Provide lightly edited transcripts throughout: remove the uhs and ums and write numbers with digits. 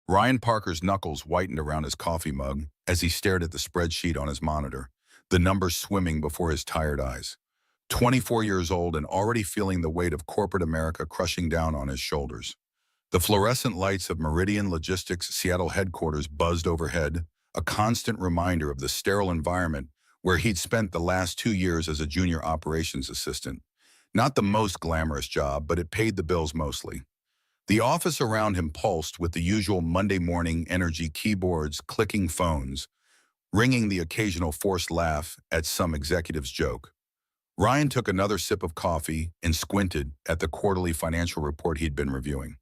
Ryan Parker's knuckles whitened around his coffee mug as he stared at the spreadsheet on his monitor, the numbers swimming before his tired eyes. 24 years old and already feeling the weight of corporate America crushing down on his shoulders. The fluorescent lights of Meridian Logistics' Seattle headquarters buzzed overhead, a constant reminder of the sterile environment where he'd spent the last 2 years as a junior operations assistant. Not the most glamorous job, but it paid the bills mostly. The office around him pulsed with the usual Monday morning energy: keyboards, clicking phones, ringing the occasional forced laugh at some executive's joke. Ryan took another sip of coffee and squinted at the quarterly financial report he'd been reviewing.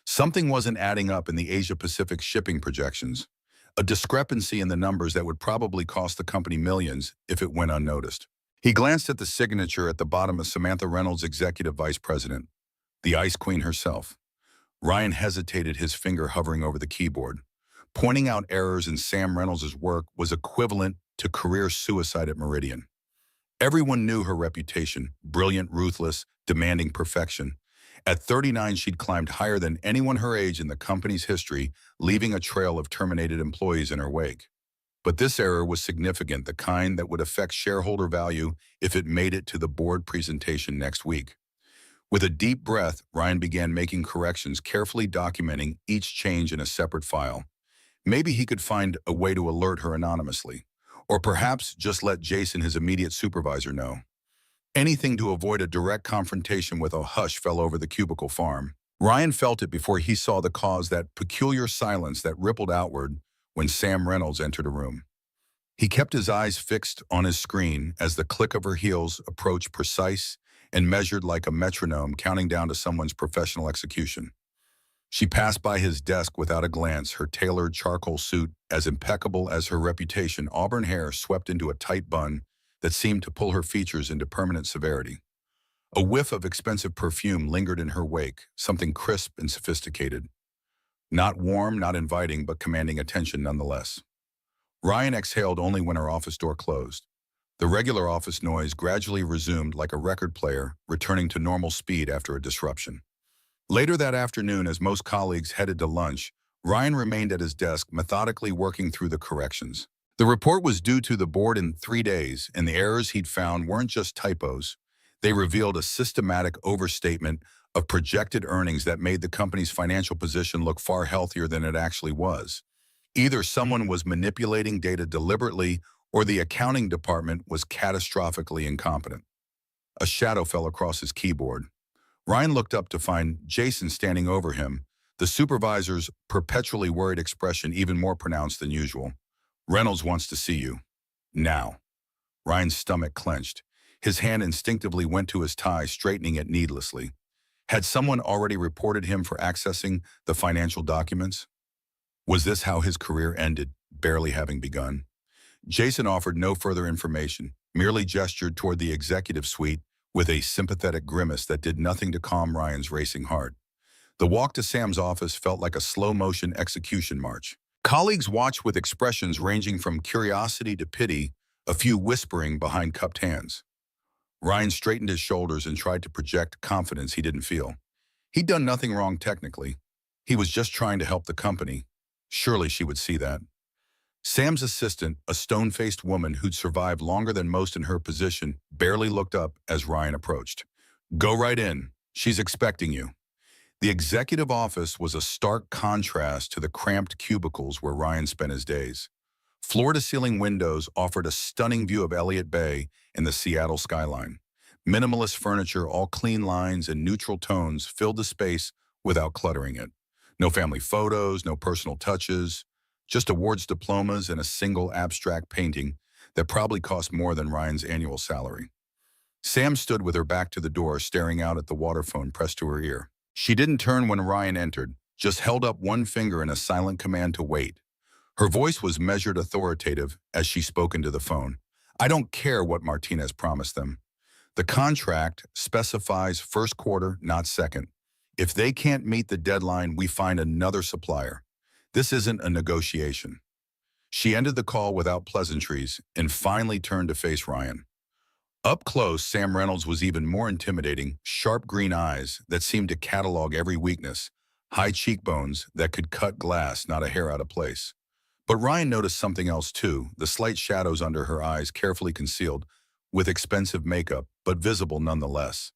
Something wasn't adding up in the Asia-Pacific shipping projections, a discrepancy in the numbers that would probably cost the company millions if it went unnoticed. He glanced at the signature at the bottom of Samantha Reynolds, Executive Vice President, the Ice Queen herself. Ryan hesitated, his finger hovering over the keyboard. Pointing out errors in Sam Reynolds' work was equivalent to career suicide at Meridian. Everyone knew her reputation: brilliant, ruthless, demanding perfection. At 39, she'd climbed higher than anyone her age in the company's history, leaving a trail of terminated employees in her wake. But this error was significant, the kind that would affect shareholder value if it made it to the board presentation next week. With a deep breath, Ryan began making corrections, carefully documenting each change in a separate file. Maybe he could find a way to alert her anonymously, or perhaps just let Jason, his immediate supervisor, know. Anything to avoid a direct confrontation with a hush fell over the cubicle farm. Ryan felt it before he saw the cause: that peculiar silence that rippled outward when Sam Reynolds entered a room. He kept his eyes fixed on his screen as the click of her heels approached, precise and measured like a metronome, counting down to someone's professional execution. She passed by his desk without a glance, her tailored charcoal suit as impeccable as her reputation, auburn hair swept into a tight bun that seemed to pull her features into permanent severity. A whiff of expensive perfume lingered in her wake, something crisp and sophisticated. Not warm, not inviting, but commanding attention nonetheless. Ryan exhaled only when her office door closed. The regular office noise gradually resumed, like a record player returning to normal speed after a disruption. Later that afternoon, as most colleagues headed to lunch, Ryan remained at his desk, methodically working through the corrections. The report was due to the board in 3 days, and the errors he'd found weren't just typos. They revealed a systematic overstatement of projected earnings that made the company's financial position look far healthier than it actually was. Either someone was manipulating data deliberately, or the accounting department was catastrophically incompetent. A shadow fell across his keyboard. Ryan looked up to find Jason standing over him, the supervisor's perpetually worried expression even more pronounced than usual. "Reynolds wants to see you. Now." Ryan's stomach clenched. His hand instinctively went to his tie, straightening it needlessly. Had someone already reported him for accessing the financial documents? Was this how his career ended, barely having begun? Jason offered no further information, merely gestured toward the executive suite with a sympathetic grimace that did nothing to calm Ryan's racing heart. The walk to Sam's office felt like a slow-motion execution march. Colleagues watched with expressions ranging from curiosity to pity, a few whispering behind cupped hands. Ryan straightened his shoulders and tried to project confidence he didn't feel. He'd done nothing wrong technically. He was just trying to help the company. Surely she would see that. Sam's assistant, a stone-faced woman who'd survived longer than most in her position, barely looked up as Ryan approached. "Go right in. She's expecting you." The executive office was a stark contrast to the cramped cubicles where Ryan spent his days. Floor-to-ceiling windows offered a stunning view of Elliott Bay and the Seattle skyline. Minimalist furniture, all clean lines and neutral tones, filled the space without cluttering it. No family photos, no personal touches, just awards diplomas and a single abstract painting that probably cost more than Ryan's annual salary. Sam stood with her back to the door, staring out at the waterphone pressed to her ear. She didn't turn when Ryan entered, just held up one finger in a silent command to wait. Her voice was measured, authoritative, as she spoke into the phone. "I don't care what Martinez promised them. The contract specifies first quarter, not second. If they can't meet the deadline, we find another supplier. This isn't a negotiation." She ended the call without pleasantries and finally turned to face Ryan. Up close, Sam Reynolds was even more intimidating, sharp green eyes that seemed to catalog every weakness, high cheekbones that could cut glass, not a hair out of place. But Ryan noticed something else too, the slight shadows under her eyes carefully concealed, with expensive makeup, but visible nonetheless.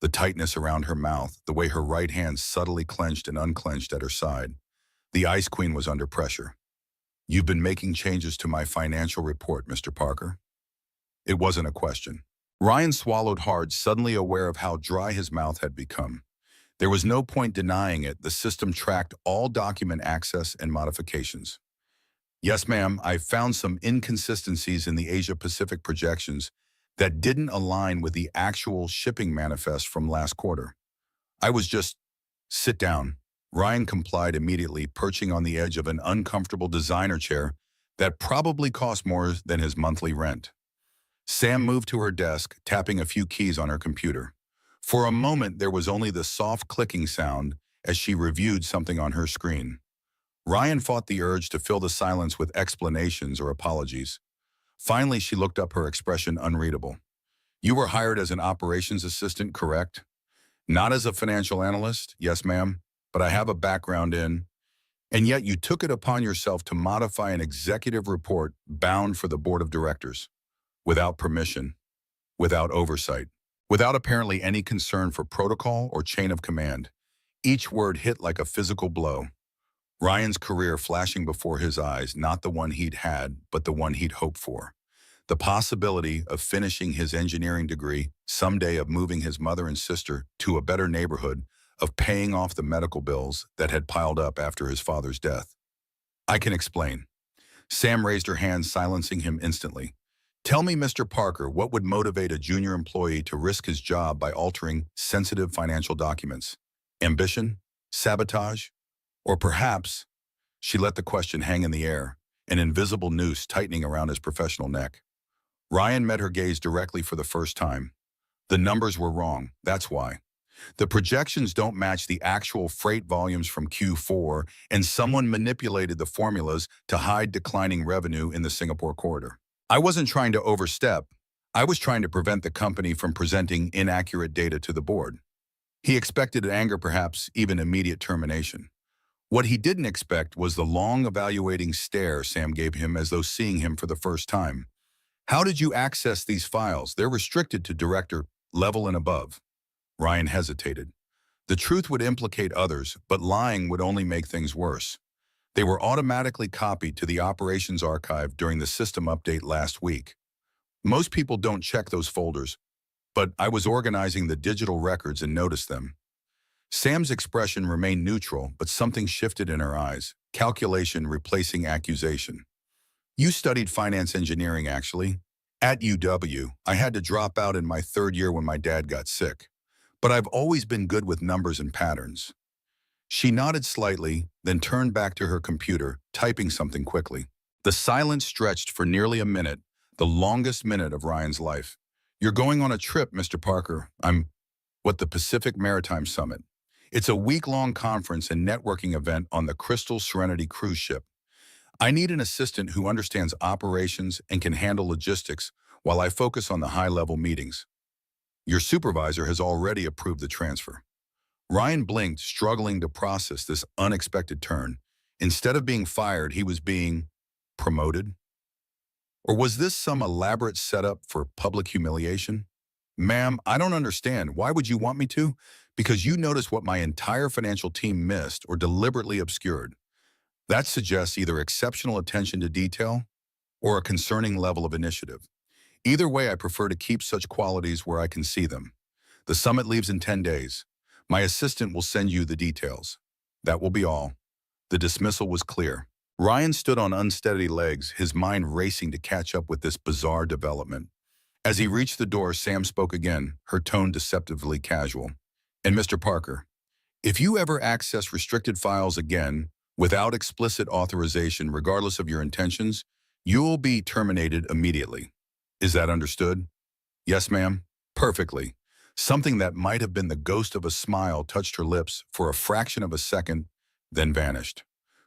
The tightness around her mouth, the way her right hand subtly clenched and unclenched at her side. The Ice Queen was under pressure. "You've been making changes to my financial report, Mr. Parker." It wasn't a question. Ryan swallowed hard, suddenly aware of how dry his mouth had become. There was no point denying it. The system tracked all document access and modifications. "Yes, ma'am, I found some inconsistencies in the Asia-Pacific projections that didn't align with the actual shipping manifest from last quarter. I was just..." "Sit down." Ryan complied immediately, perching on the edge of an uncomfortable designer chair that probably cost more than his monthly rent. Sam moved to her desk, tapping a few keys on her computer. For a moment, there was only the soft clicking sound as she reviewed something on her screen. Ryan fought the urge to fill the silence with explanations or apologies. Finally, she looked up, her expression unreadable. "You were hired as an operations assistant, correct?" "Not as a financial analyst, yes, ma'am, but I have a background in..." "And yet you took it upon yourself to modify an executive report bound for the board of directors. Without permission, without oversight, without apparently any concern for protocol or chain of command." Each word hit like a physical blow. Ryan's career flashing before his eyes, not the one he'd had, but the one he'd hoped for. The possibility of finishing his engineering degree, someday of moving his mother and sister to a better neighborhood, of paying off the medical bills that had piled up after his father's death. "I can explain." Sam raised her hand, silencing him instantly. "Tell me, Mr. Parker, what would motivate a junior employee to risk his job by altering sensitive financial documents? Ambition? Sabotage? Or perhaps..." She let the question hang in the air, an invisible noose tightening around his professional neck. Ryan met her gaze directly for the first time. "The numbers were wrong, that's why. The projections don't match the actual freight volumes from Q4, and someone manipulated the formulas to hide declining revenue in the Singapore corridor. I wasn't trying to overstep. I was trying to prevent the company from presenting inaccurate data to the board." He expected anger, perhaps even immediate termination. What he didn't expect was the long, evaluating stare Sam gave him, as though seeing him for the first time. "How did you access these files? They're restricted to director level and above." Ryan hesitated. The truth would implicate others, but lying would only make things worse. "They were automatically copied to the operations archive during the system update last week. Most people don't check those folders, but I was organizing the digital records and noticed them." Sam's expression remained neutral, but something shifted in her eyes, calculation replacing accusation. "You studied finance engineering, actually." "At UW, I had to drop out in my third year when my dad got sick. But I've always been good with numbers and patterns." She nodded slightly, then turned back to her computer, typing something quickly. The silence stretched for nearly a minute, the longest minute of Ryan's life. "You're going on a trip, Mr. Parker." "What, the Pacific Maritime Summit?" "It's a week-long conference and networking event on the Crystal Serenity cruise ship. I need an assistant who understands operations and can handle logistics while I focus on the high-level meetings. Your supervisor has already approved the transfer." Ryan blinked, struggling to process this unexpected turn. Instead of being fired, he was being promoted? Or was this some elaborate setup for public humiliation? "Ma'am, I don't understand. Why would you want me to?" "Because you noticed what my entire financial team missed or deliberately obscured. That suggests either exceptional attention to detail or a concerning level of initiative. Either way, I prefer to keep such qualities where I can see them. The summit leaves in 10 days. My assistant will send you the details. That will be all." The dismissal was clear. Ryan stood on unsteady legs, his mind racing to catch up with this bizarre development. As he reached the door, Sam spoke again, her tone deceptively casual. "And Mr. Parker, if you ever access restricted files again without explicit authorization, regardless of your intentions, you'll be terminated immediately. Is that understood?" "Yes, ma'am." "Perfectly." Something that might have been the ghost of a smile touched her lips for a fraction of a second, then vanished.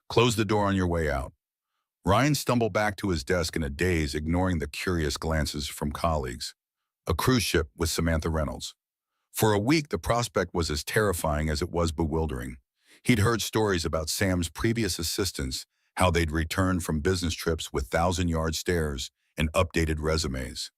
"Close the door on your way out." Ryan stumbled back to his desk in a daze, ignoring the curious glances from colleagues. A cruise ship with Samantha Reynolds. For a week, the prospect was as terrifying as it was bewildering. He'd heard stories about Sam's previous assistants, how they'd returned from business trips with thousand-yard stares and updated resumes.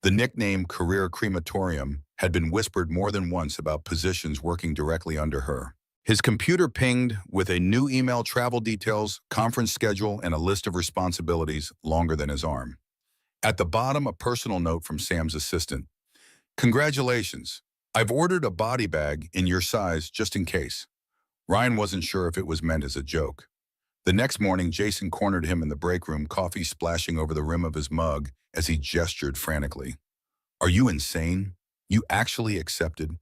The nickname Career Crematorium had been whispered more than once about positions working directly under her. His computer pinged with a new email, travel details, conference schedule, and a list of responsibilities longer than his arm. At the bottom, a personal note from Sam's assistant. Congratulations. I've ordered a body bag in your size just in case. Ryan wasn't sure if it was meant as a joke. The next morning, Jason cornered him in the break room, coffee splashing over the rim of his mug as he gestured frantically. Are you insane? You actually accepted?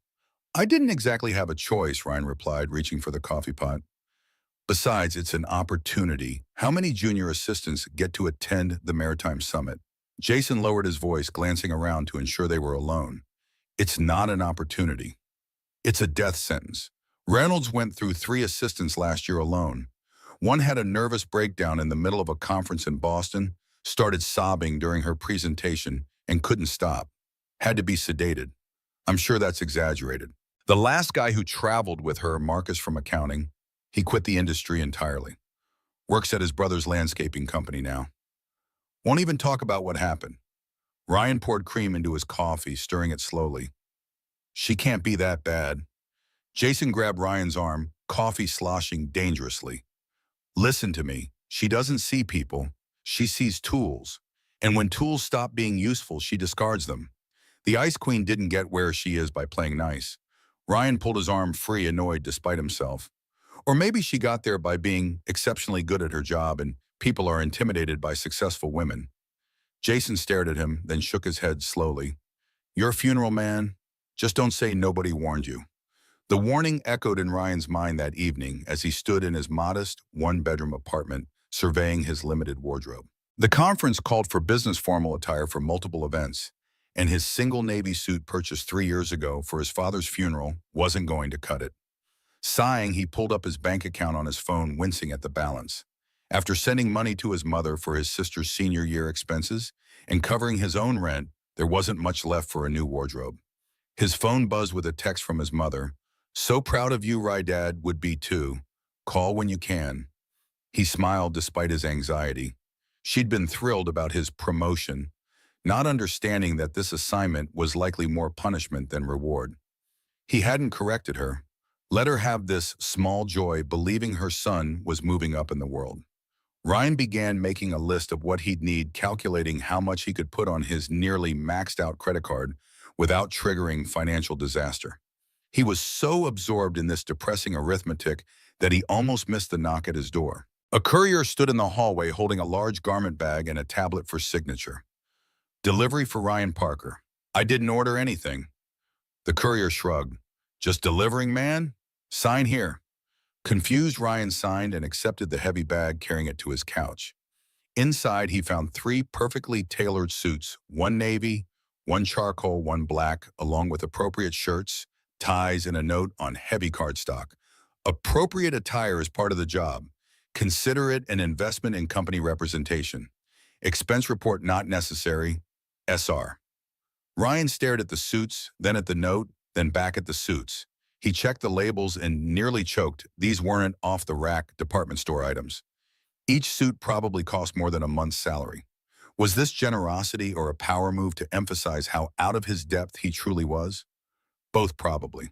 I didn't exactly have a choice, Ryan replied, reaching for the coffee pot. Besides, it's an opportunity. How many junior assistants get to attend the Maritime Summit? Jason lowered his voice, glancing around to ensure they were alone. It's not an opportunity. It's a death sentence. Reynolds went through 3 assistants last year alone. One had a nervous breakdown in the middle of a conference in Boston, started sobbing during her presentation, and couldn't stop. Had to be sedated. I'm sure that's exaggerated. The last guy who traveled with her, Marcus from accounting, he quit the industry entirely. Works at his brother's landscaping company now. Won't even talk about what happened. Ryan poured cream into his coffee, stirring it slowly. She can't be that bad. Jason grabbed Ryan's arm, coffee sloshing dangerously. Listen to me. She doesn't see people. She sees tools. And when tools stop being useful, she discards them. The Ice Queen didn't get where she is by playing nice. Ryan pulled his arm free, annoyed despite himself. Or maybe she got there by being exceptionally good at her job and people are intimidated by successful women. Jason stared at him, then shook his head slowly. Your funeral, man. Just don't say nobody warned you. The warning echoed in Ryan's mind that evening as he stood in his modest, one-bedroom apartment, surveying his limited wardrobe. The conference called for business formal attire for multiple events, and his single navy suit purchased 3 years ago for his father's funeral wasn't going to cut it. Sighing, he pulled up his bank account on his phone, wincing at the balance. After sending money to his mother for his sister's senior year expenses and covering his own rent, there wasn't much left for a new wardrobe. His phone buzzed with a text from his mother. So proud of you, Dad would be too. Call when you can. He smiled despite his anxiety. She'd been thrilled about his promotion, not understanding that this assignment was likely more punishment than reward. He hadn't corrected her. Let her have this small joy, believing her son was moving up in the world. Ryan began making a list of what he'd need, calculating how much he could put on his nearly maxed out credit card without triggering financial disaster. He was so absorbed in this depressing arithmetic that he almost missed the knock at his door. A courier stood in the hallway holding a large garment bag and a tablet for signature. Delivery for Ryan Parker. I didn't order anything. The courier shrugged. Just delivering, man? Sign here. Confused, Ryan signed and accepted the heavy bag, carrying it to his couch. Inside, he found 3 perfectly tailored suits, 1 navy, 1 charcoal, 1 black, along with appropriate shirts, ties, and a note on heavy cardstock. Appropriate attire is part of the job. Consider it an investment in company representation. Expense report not necessary. SR. Ryan stared at the suits, then at the note, then back at the suits. He checked the labels and nearly choked. These weren't off-the-rack department store items. Each suit probably cost more than a month's salary. Was this generosity or a power move to emphasize how out of his depth he truly was? Both probably.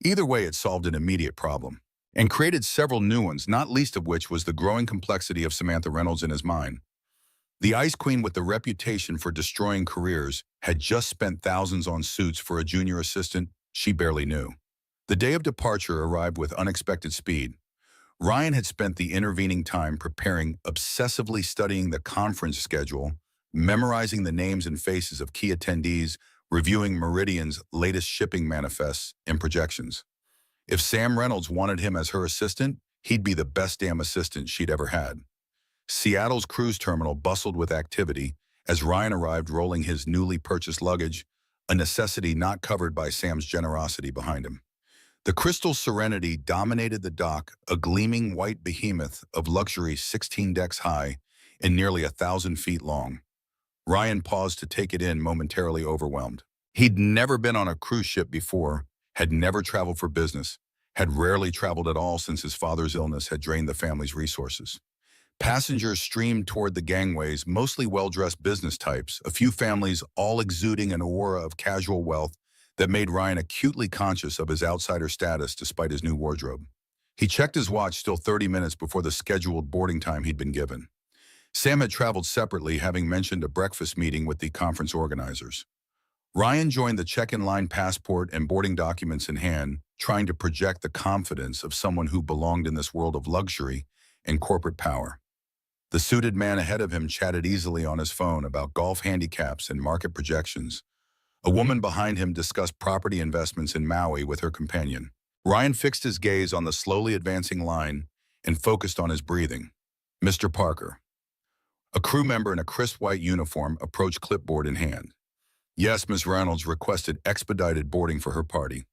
Either way, it solved an immediate problem and created several new ones, not least of which was the growing complexity of Samantha Reynolds in his mind. The Ice Queen, with the reputation for destroying careers, had just spent thousands on suits for a junior assistant she barely knew. The day of departure arrived with unexpected speed. Ryan had spent the intervening time preparing, obsessively studying the conference schedule, memorizing the names and faces of key attendees, reviewing Meridian's latest shipping manifests and projections. If Sam Reynolds wanted him as her assistant, he'd be the best damn assistant she'd ever had. Seattle's cruise terminal bustled with activity as Ryan arrived rolling his newly purchased luggage, a necessity not covered by Sam's generosity behind him. The Crystal Serenity dominated the dock, a gleaming white behemoth of luxury 16 decks high and nearly 1,000 feet long. Ryan paused to take it in, momentarily overwhelmed. He'd never been on a cruise ship before, had never traveled for business, had rarely traveled at all since his father's illness had drained the family's resources. Passengers streamed toward the gangways, mostly well-dressed business types, a few families all exuding an aura of casual wealth that made Ryan acutely conscious of his outsider status despite his new wardrobe. He checked his watch still 30 minutes before the scheduled boarding time he'd been given. Sam had traveled separately, having mentioned a breakfast meeting with the conference organizers. Ryan joined the check-in line, passport and boarding documents in hand, trying to project the confidence of someone who belonged in this world of luxury and corporate power. The suited man ahead of him chatted easily on his phone about golf handicaps and market projections. A woman behind him discussed property investments in Maui with her companion. Ryan fixed his gaze on the slowly advancing line and focused on his breathing. Mr. Parker. A crew member in a crisp white uniform approached, clipboard in hand. Yes, Miss Reynolds requested expedited boarding for her party.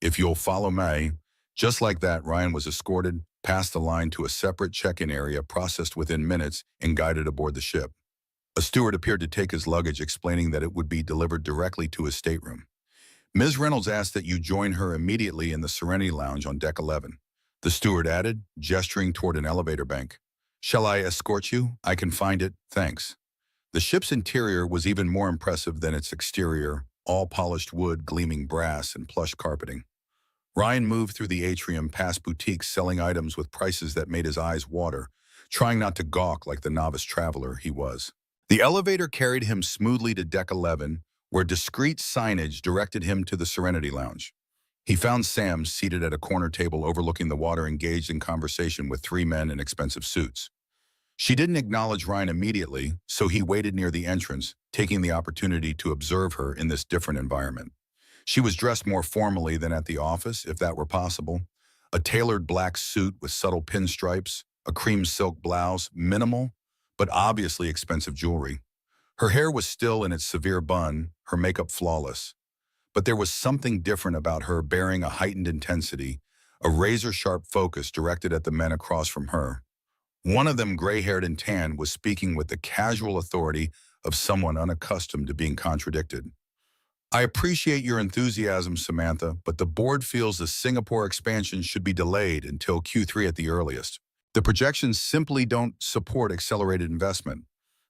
If you'll follow me. Just like that, Ryan was escorted past the line to a separate check-in area, processed within minutes, and guided aboard the ship. A steward appeared to take his luggage, explaining that it would be delivered directly to his stateroom. Ms. Reynolds asked that you join her immediately in the Serenity Lounge on deck 11. The steward added, gesturing toward an elevator bank. Shall I escort you? I can find it, thanks. The ship's interior was even more impressive than its exterior, all polished wood, gleaming brass, and plush carpeting. Ryan moved through the atrium, past boutiques selling items with prices that made his eyes water, trying not to gawk like the novice traveler he was. The elevator carried him smoothly to deck 11, where discreet signage directed him to the Serenity Lounge. He found Sam seated at a corner table overlooking the water, engaged in conversation with three men in expensive suits. She didn't acknowledge Ryan immediately, so he waited near the entrance, taking the opportunity to observe her in this different environment. She was dressed more formally than at the office, if that were possible. A tailored black suit with subtle pinstripes, a cream silk blouse, minimal, but obviously expensive jewelry. Her hair was still in its severe bun, her makeup flawless. But there was something different about her, bearing a heightened intensity, a razor-sharp focus directed at the men across from her. One of them, gray-haired and tan, was speaking with the casual authority of someone unaccustomed to being contradicted. I appreciate your enthusiasm, Samantha, but the board feels the Singapore expansion should be delayed until Q3 at the earliest. The projections simply don't support accelerated investment.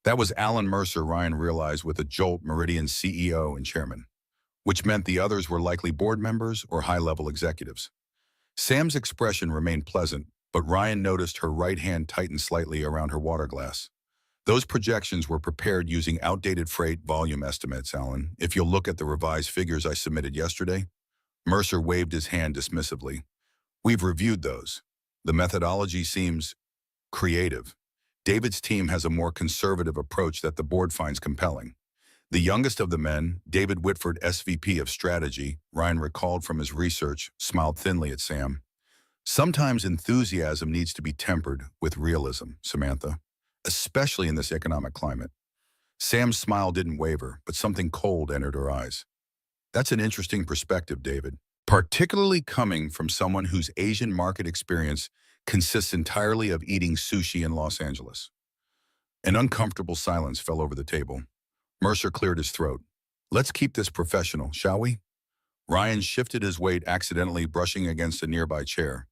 That was Alan Mercer, Ryan realized with a jolt, Meridian's CEO and chairman, which meant the others were likely board members or high-level executives. Sam's expression remained pleasant, but Ryan noticed her right hand tighten slightly around her water glass. Those projections were prepared using outdated freight volume estimates, Alan. If you'll look at the revised figures I submitted yesterday. Mercer waved his hand dismissively. We've reviewed those. The methodology seems creative. David's team has a more conservative approach that the board finds compelling. The youngest of the men, David Whitford, SVP of Strategy, Ryan recalled from his research, smiled thinly at Sam. Sometimes enthusiasm needs to be tempered with realism, Samantha, especially in this economic climate. Sam's smile didn't waver, but something cold entered her eyes. That's an interesting perspective, David, particularly coming from someone whose Asian market experience consists entirely of eating sushi in Los Angeles. An uncomfortable silence fell over the table. Mercer cleared his throat. Let's keep this professional, shall we? Ryan shifted his weight, accidentally brushing against a nearby chair.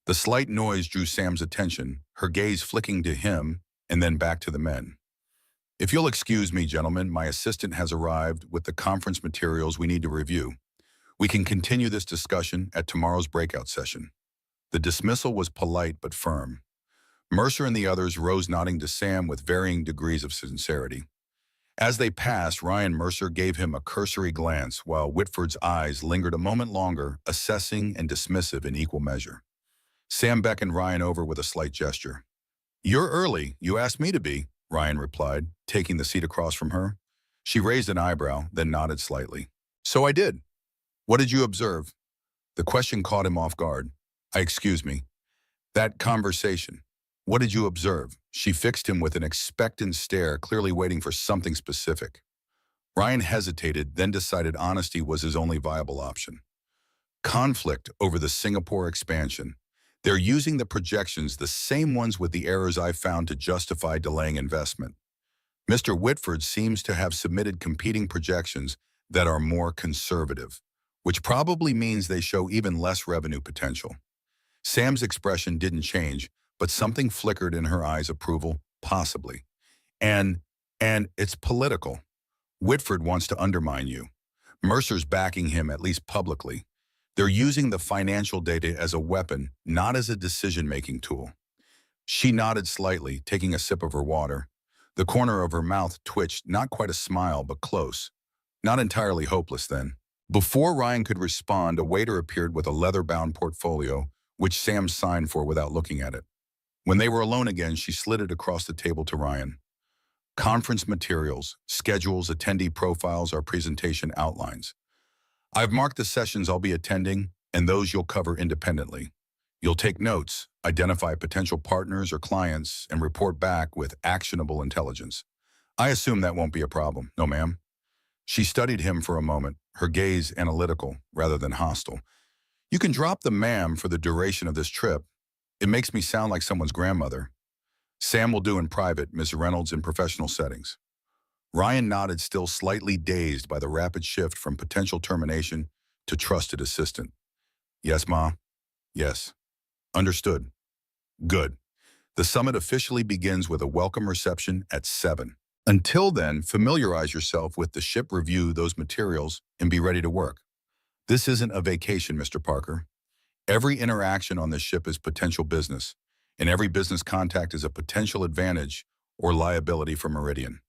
The slight noise drew Sam's attention, her gaze flicking to him and then back to the men. If you'll excuse me, gentlemen, my assistant has arrived with the conference materials we need to review. We can continue this discussion at tomorrow's breakout session. The dismissal was polite but firm. Mercer and the others rose, nodding to Sam with varying degrees of sincerity. As they passed, Mercer gave him a cursory glance, while Whitford's eyes lingered a moment longer, assessing and dismissive in equal measure. Sam beckoned Ryan over with a slight gesture. You're early. You asked me to be, Ryan replied, taking the seat across from her. She raised an eyebrow, then nodded slightly. So I did. What did you observe? The question caught him off guard. Excuse me. That conversation. What did you observe? She fixed him with an expectant stare, clearly waiting for something specific. Ryan hesitated, then decided honesty was his only viable option. Conflict over the Singapore expansion. They're using the projections, the same ones with the errors I found, to justify delaying investment. Mr. Whitford seems to have submitted competing projections that are more conservative, which probably means they show even less revenue potential. Sam's expression didn't change, but something flickered in her eyes approval, possibly. And, and it's political. Whitford wants to undermine you. Mercer's backing him, at least publicly. They're using the financial data as a weapon, not as a decision-making tool. She nodded slightly, taking a sip of her water. The corner of her mouth twitched, not quite a smile, but close. Not entirely hopeless, then. Before Ryan could respond, a waiter appeared with a leather-bound portfolio, which Sam signed for without looking at it. When they were alone again, she slid it across the table to Ryan. Conference materials, schedules, attendee profiles, our presentation outlines. I've marked the sessions I'll be attending and those you'll cover independently. You'll take notes, identify potential partners or clients, and report back with actionable intelligence. I assume that won't be a problem. No, ma'am. She studied him for a moment, her gaze analytical rather than hostile. You can drop the ma'am for the duration of this trip. It makes me sound like someone's grandmother. Sam will do in private, Ms. Reynolds in professional settings. Ryan nodded, still slightly dazed by the rapid shift from potential termination to trusted assistant. Yes, Ma. Yes. Understood. Good. The summit officially begins with a welcome reception at 7. Until then, familiarize yourself with the ship, review those materials, and be ready to work. This isn't a vacation, Mr. Parker. Every interaction on this ship is potential business, and every business contact is a potential advantage or liability for Meridian.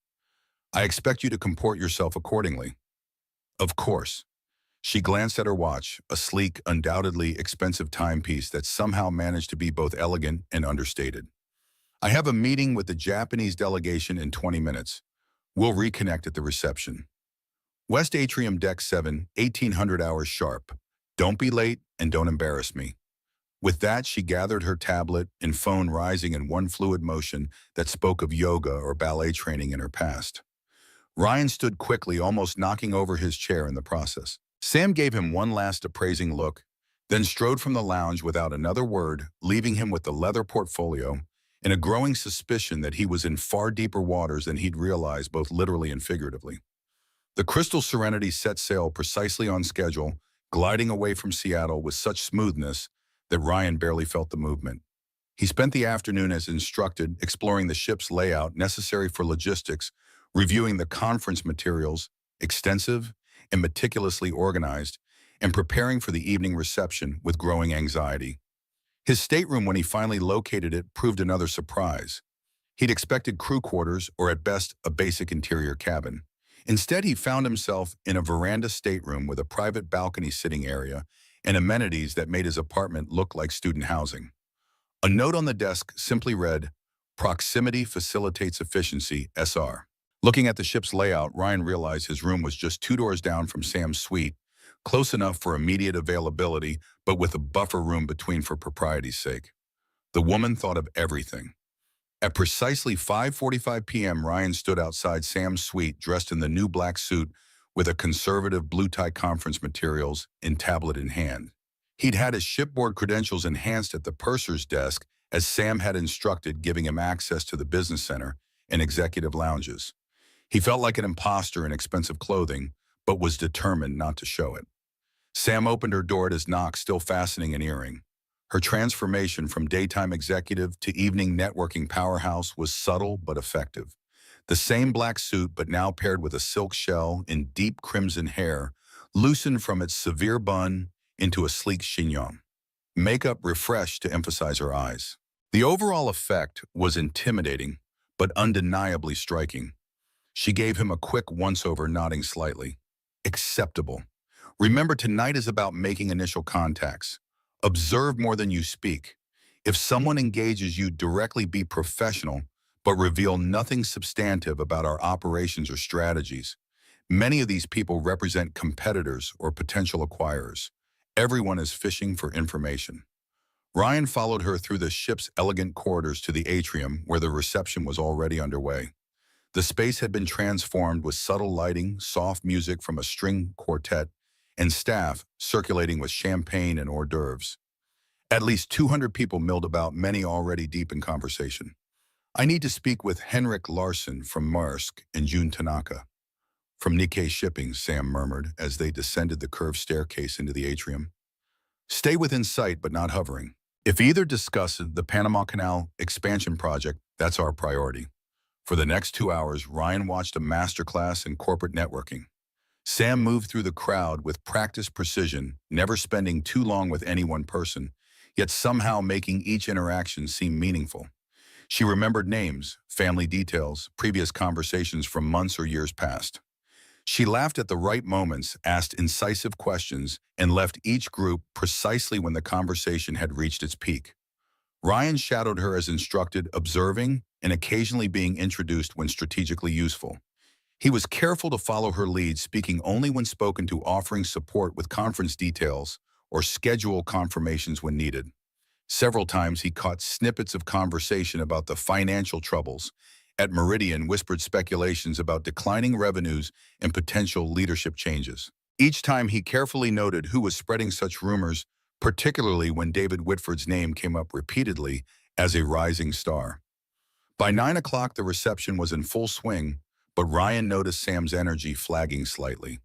I expect you to comport yourself accordingly. Of course. She glanced at her watch, a sleek, undoubtedly expensive timepiece that somehow managed to be both elegant and understated. I have a meeting with the Japanese delegation in 20 minutes. We'll reconnect at the reception. West Atrium, Deck 7, 1800 hours sharp. Don't be late and don't embarrass me. With that, she gathered her tablet and phone, rising in one fluid motion that spoke of yoga or ballet training in her past. Ryan stood quickly, almost knocking over his chair in the process. Sam gave him one last appraising look, then strode from the lounge without another word, leaving him with the leather portfolio and a growing suspicion that he was in far deeper waters than he'd realized, both literally and figuratively. The Crystal Serenity set sail precisely on schedule, gliding away from Seattle with such smoothness that Ryan barely felt the movement. He spent the afternoon as instructed, exploring the ship's layout necessary for logistics, reviewing the conference materials, extensive and meticulously organized, and preparing for the evening reception with growing anxiety. His stateroom, when he finally located it, proved another surprise. He'd expected crew quarters, or at best, a basic interior cabin. Instead, he found himself in a veranda stateroom with a private balcony sitting area and amenities that made his apartment look like student housing. A note on the desk simply read, "Proximity facilitates efficiency, SR." Looking at the ship's layout, Ryan realized his room was just 2 doors down from Sam's suite, close enough for immediate availability, but with a buffer room between for propriety's sake. The woman thought of everything. At precisely 5:45 p.m., Ryan stood outside Sam's suite, dressed in the new black suit with a conservative blue-tie conference materials and tablet in hand. He'd had his shipboard credentials enhanced at the purser's desk, as Sam had instructed, giving him access to the business center and executive lounges. He felt like an imposter in expensive clothing, but was determined not to show it. Sam opened her door at his knock, still fastening an earring. Her transformation from daytime executive to evening networking powerhouse was subtle but effective. The same black suit, but now paired with a silk shell and deep crimson hair, loosened from its severe bun into a sleek chignon. Makeup refreshed to emphasize her eyes. The overall effect was intimidating, but undeniably striking. She gave him a quick once-over, nodding slightly. Acceptable. Remember, tonight is about making initial contacts. Observe more than you speak. If someone engages you directly, be professional, but reveal nothing substantive about our operations or strategies. Many of these people represent competitors or potential acquirers. Everyone is fishing for information. Ryan followed her through the ship's elegant corridors to the atrium, where the reception was already underway. The space had been transformed with subtle lighting, soft music from a string quartet, and staff circulating with champagne and hors d'oeuvres. At least 200 people milled about, many already deep in conversation. I need to speak with Henrik Larsson from Maersk and June Tanaka. From Nikkei Shipping, Sam murmured as they descended the curved staircase into the atrium. Stay within sight, but not hovering. If either discusses the Panama Canal expansion project, that's our priority. For the next 2 hours, Ryan watched a masterclass in corporate networking. Sam moved through the crowd with practiced precision, never spending too long with any one person, yet somehow making each interaction seem meaningful. She remembered names, family details, previous conversations from months or years past. She laughed at the right moments, asked incisive questions, and left each group precisely when the conversation had reached its peak. Ryan shadowed her as instructed, observing and occasionally being introduced when strategically useful. He was careful to follow her lead, speaking only when spoken to, offering support with conference details or schedule confirmations when needed. Several times he caught snippets of conversation about the financial troubles. At Meridian, whispered speculations about declining revenues and potential leadership changes. Each time he carefully noted who was spreading such rumors, particularly when David Whitford's name came up repeatedly as a rising star. By 9 o'clock, the reception was in full swing, but Ryan noticed Sam's energy flagging slightly.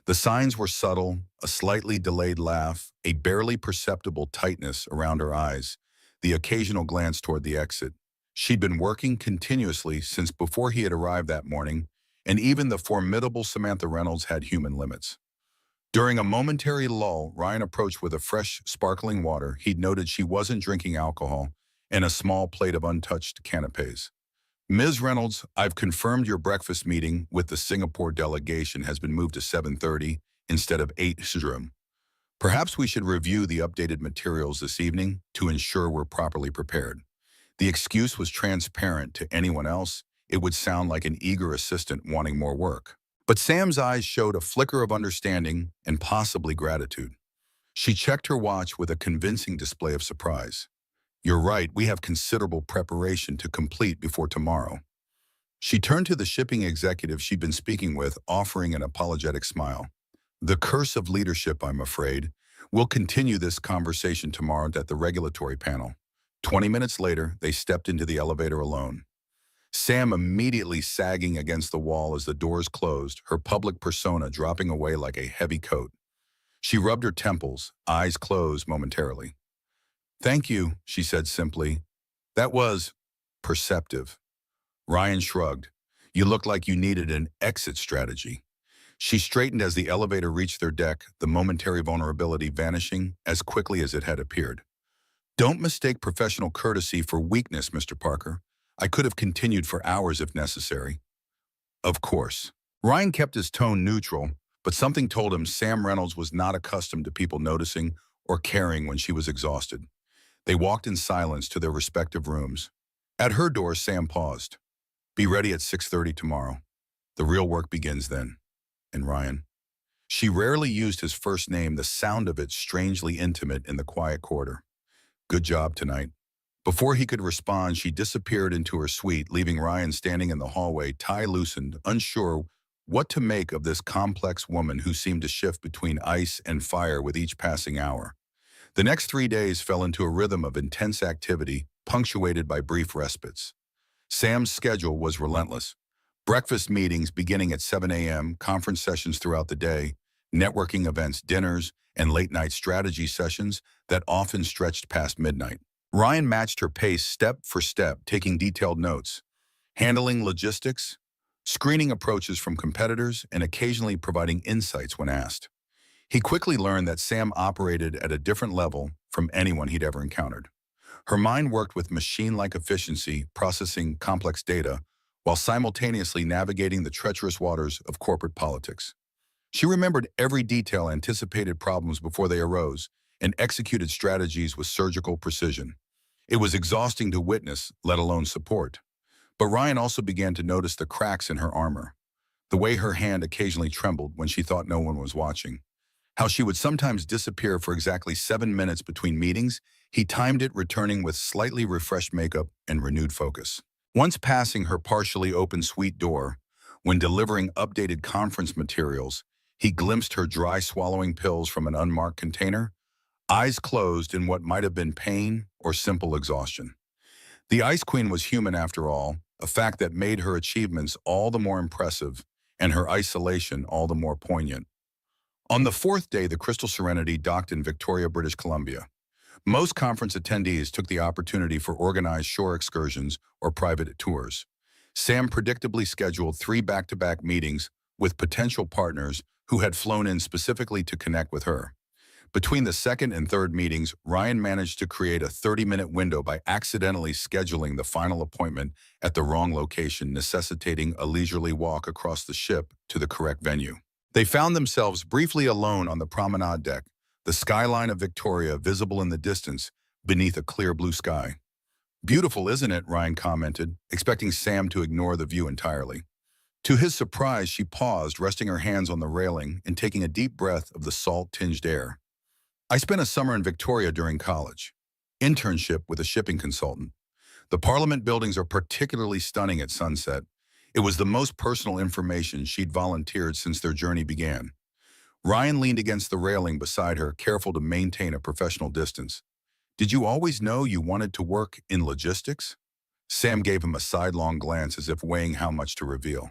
The signs were subtle: a slightly delayed laugh, a barely perceptible tightness around her eyes, the occasional glance toward the exit. She'd been working continuously since before he had arrived that morning, and even the formidable Samantha Reynolds had human limits. During a momentary lull, Ryan approached with a fresh, sparkling water. He'd noted she wasn't drinking alcohol, and a small plate of untouched canapes. Ms. Reynolds, I've confirmed your breakfast meeting with the Singapore delegation has been moved to 7:30 instead of 8 p.m. Perhaps we should review the updated materials this evening to ensure we're properly prepared. The excuse was transparent to anyone else. It would sound like an eager assistant wanting more work. But Sam's eyes showed a flicker of understanding and possibly gratitude. She checked her watch with a convincing display of surprise. You're right, we have considerable preparation to complete before tomorrow. She turned to the shipping executive she'd been speaking with, offering an apologetic smile. The curse of leadership, I'm afraid. We'll continue this conversation tomorrow at the regulatory panel. 20 minutes later, they stepped into the elevator alone. Sam immediately sagging against the wall as the doors closed, her public persona dropping away like a heavy coat. She rubbed her temples, eyes closed momentarily. Thank you, she said simply. That was perceptive. Ryan shrugged. You looked like you needed an exit strategy. She straightened as the elevator reached their deck, the momentary vulnerability vanishing as quickly as it had appeared. Don't mistake professional courtesy for weakness, Mr. Parker. I could have continued for hours if necessary. Of course. Ryan kept his tone neutral, but something told him Sam Reynolds was not accustomed to people noticing or caring when she was exhausted. They walked in silence to their respective rooms. At her door, Sam paused. Be ready at 6:30 tomorrow. The real work begins then. And Ryan. She rarely used his first name, the sound of it strangely intimate in the quiet corridor. Good job tonight. Before he could respond, she disappeared into her suite, leaving Ryan standing in the hallway, tie loosened, unsure what to make of this complex woman who seemed to shift between ice and fire with each passing hour. The next 3 days fell into a rhythm of intense activity, punctuated by brief respites. Sam's schedule was relentless. Breakfast meetings beginning at 7 a.m., conference sessions throughout the day, networking events, dinners, and late-night strategy sessions that often stretched past midnight. Ryan matched her pace step for step, taking detailed notes, handling logistics, screening approaches from competitors, and occasionally providing insights when asked. He quickly learned that Sam operated at a different level from anyone he'd ever encountered. Her mind worked with machine-like efficiency, processing complex data, while simultaneously navigating the treacherous waters of corporate politics. She remembered every detail, anticipated problems before they arose, and executed strategies with surgical precision. It was exhausting to witness, let alone support. But Ryan also began to notice the cracks in her armor, the way her hand occasionally trembled when she thought no one was watching, how she would sometimes disappear for exactly 7 minutes between meetings. He timed it, returning with slightly refreshed makeup and renewed focus. Once passing her partially open suite door, when delivering updated conference materials, he glimpsed her dry swallowing pills from an unmarked container, eyes closed in what might have been pain or simple exhaustion. The Ice Queen was human after all, a fact that made her achievements all the more impressive and her isolation all the more poignant. On the fourth day, the Crystal Serenity docked in Victoria, British Columbia. Most conference attendees took the opportunity for organized shore excursions or private tours. Sam predictably scheduled 3 back-to-back meetings with potential partners who had flown in specifically to connect with her. Between the second and third meetings, Ryan managed to create a 30-minute window by accidentally scheduling the final appointment at the wrong location, necessitating a leisurely walk across the ship to the correct venue. They found themselves briefly alone on the promenade deck, the skyline of Victoria visible in the distance beneath a clear blue sky. "Beautiful, isn't it?" Ryan commented, expecting Sam to ignore the view entirely. To his surprise, she paused, resting her hands on the railing and taking a deep breath of the salt-tinged air. "I spent a summer in Victoria during college. Internship with a shipping consultant. The Parliament buildings are particularly stunning at sunset. It was the most personal information she'd volunteered since their journey began." Ryan leaned against the railing beside her, careful to maintain a professional distance. "Did you always know you wanted to work in logistics?" Sam gave him a sidelong glance as if weighing how much to reveal.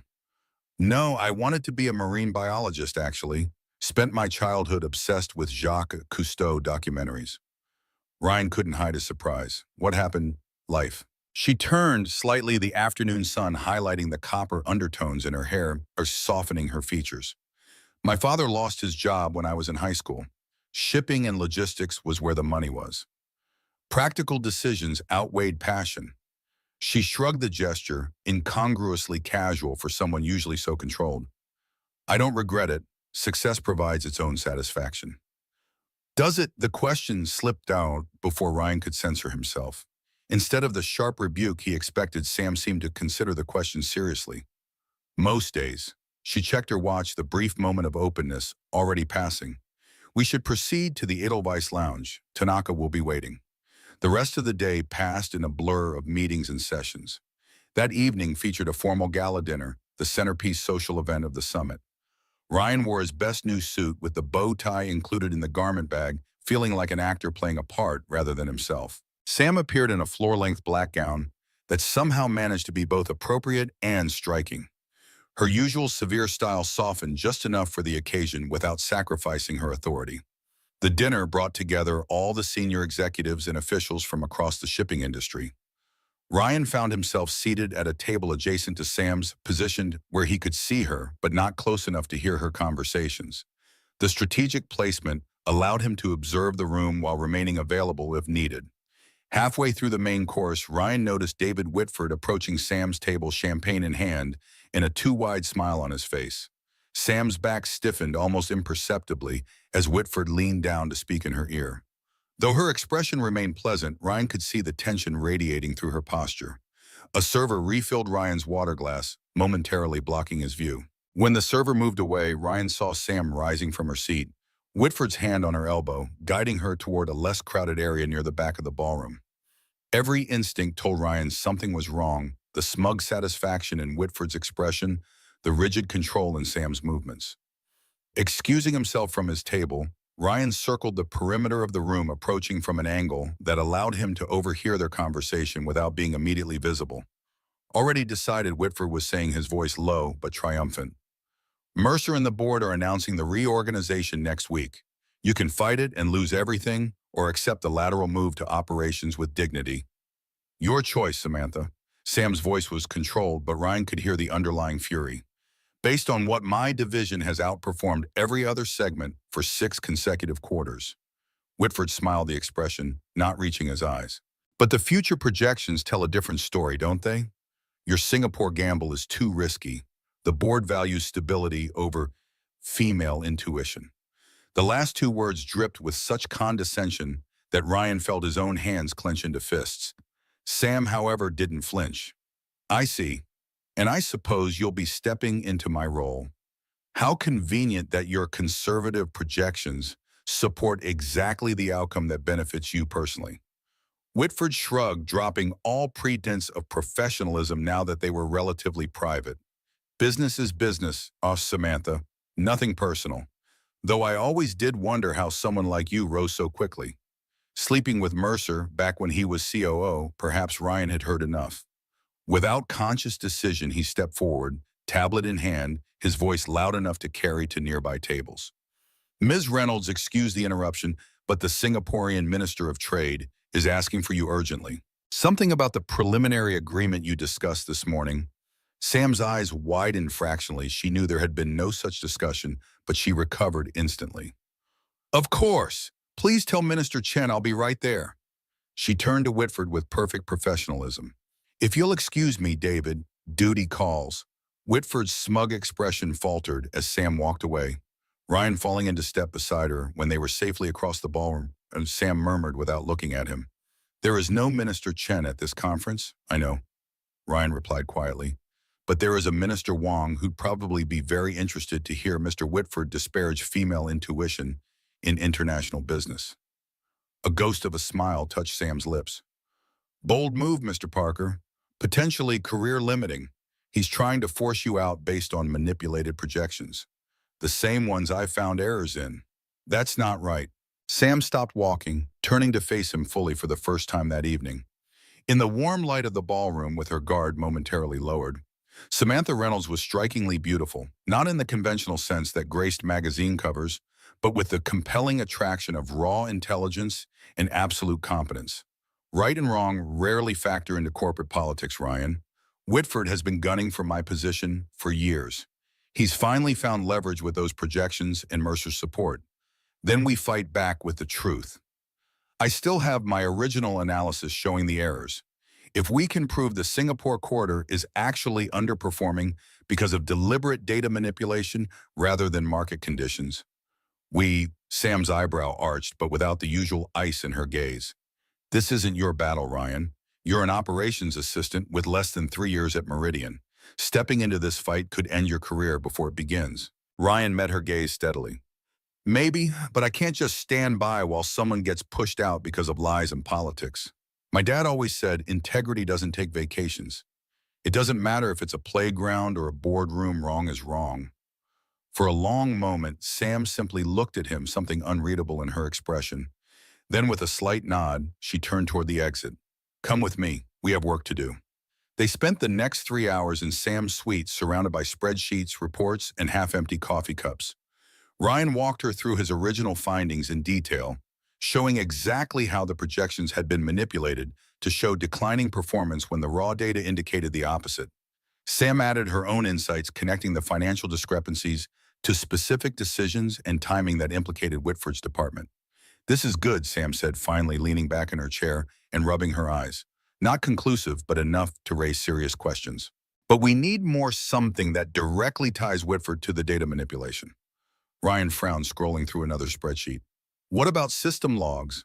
"No, I wanted to be a marine biologist, actually. Spent my childhood obsessed with Jacques Cousteau documentaries." Ryan couldn't hide his surprise. "What happened? Life." She turned slightly, the afternoon sun highlighting the copper undertones in her hair or softening her features. "My father lost his job when I was in high school. Shipping and logistics was where the money was. Practical decisions outweighed passion." She shrugged, the gesture incongruously casual for someone usually so controlled. "I don't regret it. Success provides its own satisfaction." "Does it?" The question slipped out before Ryan could censor himself. Instead of the sharp rebuke he expected, Sam seemed to consider the question seriously. "Most days." She checked her watch, the brief moment of openness already passing. "We should proceed to the Edelweiss Lounge. Tanaka will be waiting." The rest of the day passed in a blur of meetings and sessions. That evening featured a formal gala dinner, the centerpiece social event of the summit. Ryan wore his best new suit with the bow tie included in the garment bag, feeling like an actor playing a part rather than himself. Sam appeared in a floor-length black gown that somehow managed to be both appropriate and striking. Her usual severe style softened just enough for the occasion without sacrificing her authority. The dinner brought together all the senior executives and officials from across the shipping industry. Ryan found himself seated at a table adjacent to Sam's, positioned where he could see her, but not close enough to hear her conversations. The strategic placement allowed him to observe the room while remaining available if needed. Halfway through the main course, Ryan noticed David Whitford approaching Sam's table, champagne in hand, and a too-wide smile on his face. Sam's back stiffened almost imperceptibly as Whitford leaned down to speak in her ear. Though her expression remained pleasant, Ryan could see the tension radiating through her posture. A server refilled Ryan's water glass, momentarily blocking his view. When the server moved away, Ryan saw Sam rising from her seat, Whitford's hand on her elbow, guiding her toward a less crowded area near the back of the ballroom. Every instinct told Ryan something was wrong, the smug satisfaction in Whitford's expression, the rigid control in Sam's movements. Excusing himself from his table, Ryan circled the perimeter of the room, approaching from an angle that allowed him to overhear their conversation without being immediately visible. Already decided, Whitford was saying, his voice low but triumphant. "Mercer and the board are announcing the reorganization next week. You can fight it and lose everything, or accept the lateral move to operations with dignity. Your choice, Samantha." Sam's voice was controlled, but Ryan could hear the underlying fury. "Based on what my division has outperformed every other segment for 6 consecutive quarters." Whitford smiled, the expression not reaching his eyes. "But the future projections tell a different story, don't they? Your Singapore gamble is too risky. The board values stability over female intuition." The last 2 words dripped with such condescension that Ryan felt his own hands clench into fists. Sam, however, didn't flinch. "I see. And I suppose you'll be stepping into my role. How convenient that your conservative projections support exactly the outcome that benefits you personally." Whitford shrugged, dropping all pretense of professionalism now that they were relatively private. "Business is business, Samantha. Nothing personal. Though I always did wonder how someone like you rose so quickly. Sleeping with Mercer back when he was COO, perhaps Ryan had heard enough. Without conscious decision, he stepped forward, tablet in hand, his voice loud enough to carry to nearby tables. Ms. Reynolds, excuse the interruption, but the Singaporean Minister of Trade is asking for you urgently. Something about the preliminary agreement you discussed this morning. Sam's eyes widened fractionally. She knew there had been no such discussion, but she recovered instantly. Of course. Please tell Minister Chen I'll be right there. She turned to Whitford with perfect professionalism. If you'll excuse me, David, duty calls. Whitford's smug expression faltered as Sam walked away, Ryan falling into step beside her when they were safely across the ballroom, and Sam murmured without looking at him. There is no Minister Chen at this conference, I know, Ryan replied quietly. But there is a Minister Wong who'd probably be very interested to hear Mr. Whitford disparage female intuition in international business. A ghost of a smile touched Sam's lips. Bold move, Mr. Parker. Potentially career-limiting. He's trying to force you out based on manipulated projections. The same ones I found errors in. That's not right. Sam stopped walking, turning to face him fully for the first time that evening. In the warm light of the ballroom with her guard momentarily lowered, Samantha Reynolds was strikingly beautiful, not in the conventional sense that graced magazine covers, but with the compelling attraction of raw intelligence and absolute competence. Right and wrong rarely factor into corporate politics, Ryan. Whitford has been gunning for my position for years. He's finally found leverage with those projections and Mercer's support. Then we fight back with the truth. I still have my original analysis showing the errors. If we can prove the Singapore quarter is actually underperforming because of deliberate data manipulation rather than market conditions, Sam's eyebrow arched, but without the usual ice in her gaze. This isn't your battle, Ryan. You're an operations assistant with less than 3 years at Meridian. Stepping into this fight could end your career before it begins. Ryan met her gaze steadily. Maybe, but I can't just stand by while someone gets pushed out because of lies and politics. My dad always said integrity doesn't take vacations. It doesn't matter if it's a playground or a boardroom, wrong is wrong. For a long moment, Sam simply looked at him, something unreadable in her expression. Then with a slight nod, she turned toward the exit. Come with me, we have work to do. They spent the next 3 hours in Sam's suite surrounded by spreadsheets, reports, and half-empty coffee cups. Ryan walked her through his original findings in detail, showing exactly how the projections had been manipulated to show declining performance when the raw data indicated the opposite. Sam added her own insights, connecting the financial discrepancies to specific decisions and timing that implicated Whitford's department. This is good, Sam said, finally leaning back in her chair and rubbing her eyes. Not conclusive, but enough to raise serious questions. But we need more, something that directly ties Whitford to the data manipulation. Ryan frowned, scrolling through another spreadsheet. What about system logs?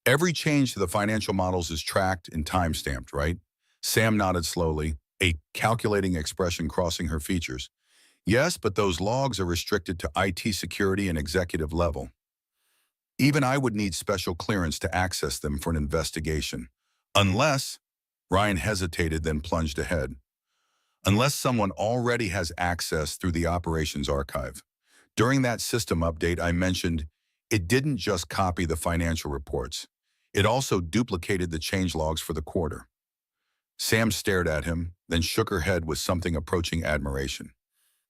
Every change to the financial models is tracked and time-stamped, right? Sam nodded slowly, a calculating expression crossing her features. Yes, but those logs are restricted to IT security and executive level. Even I would need special clearance to access them for an investigation. Unless, Ryan hesitated, then plunged ahead. Unless someone already has access through the operations archive. During that system update I mentioned, it didn't just copy the financial reports. It also duplicated the change logs for the quarter. Sam stared at him, then shook her head with something approaching admiration.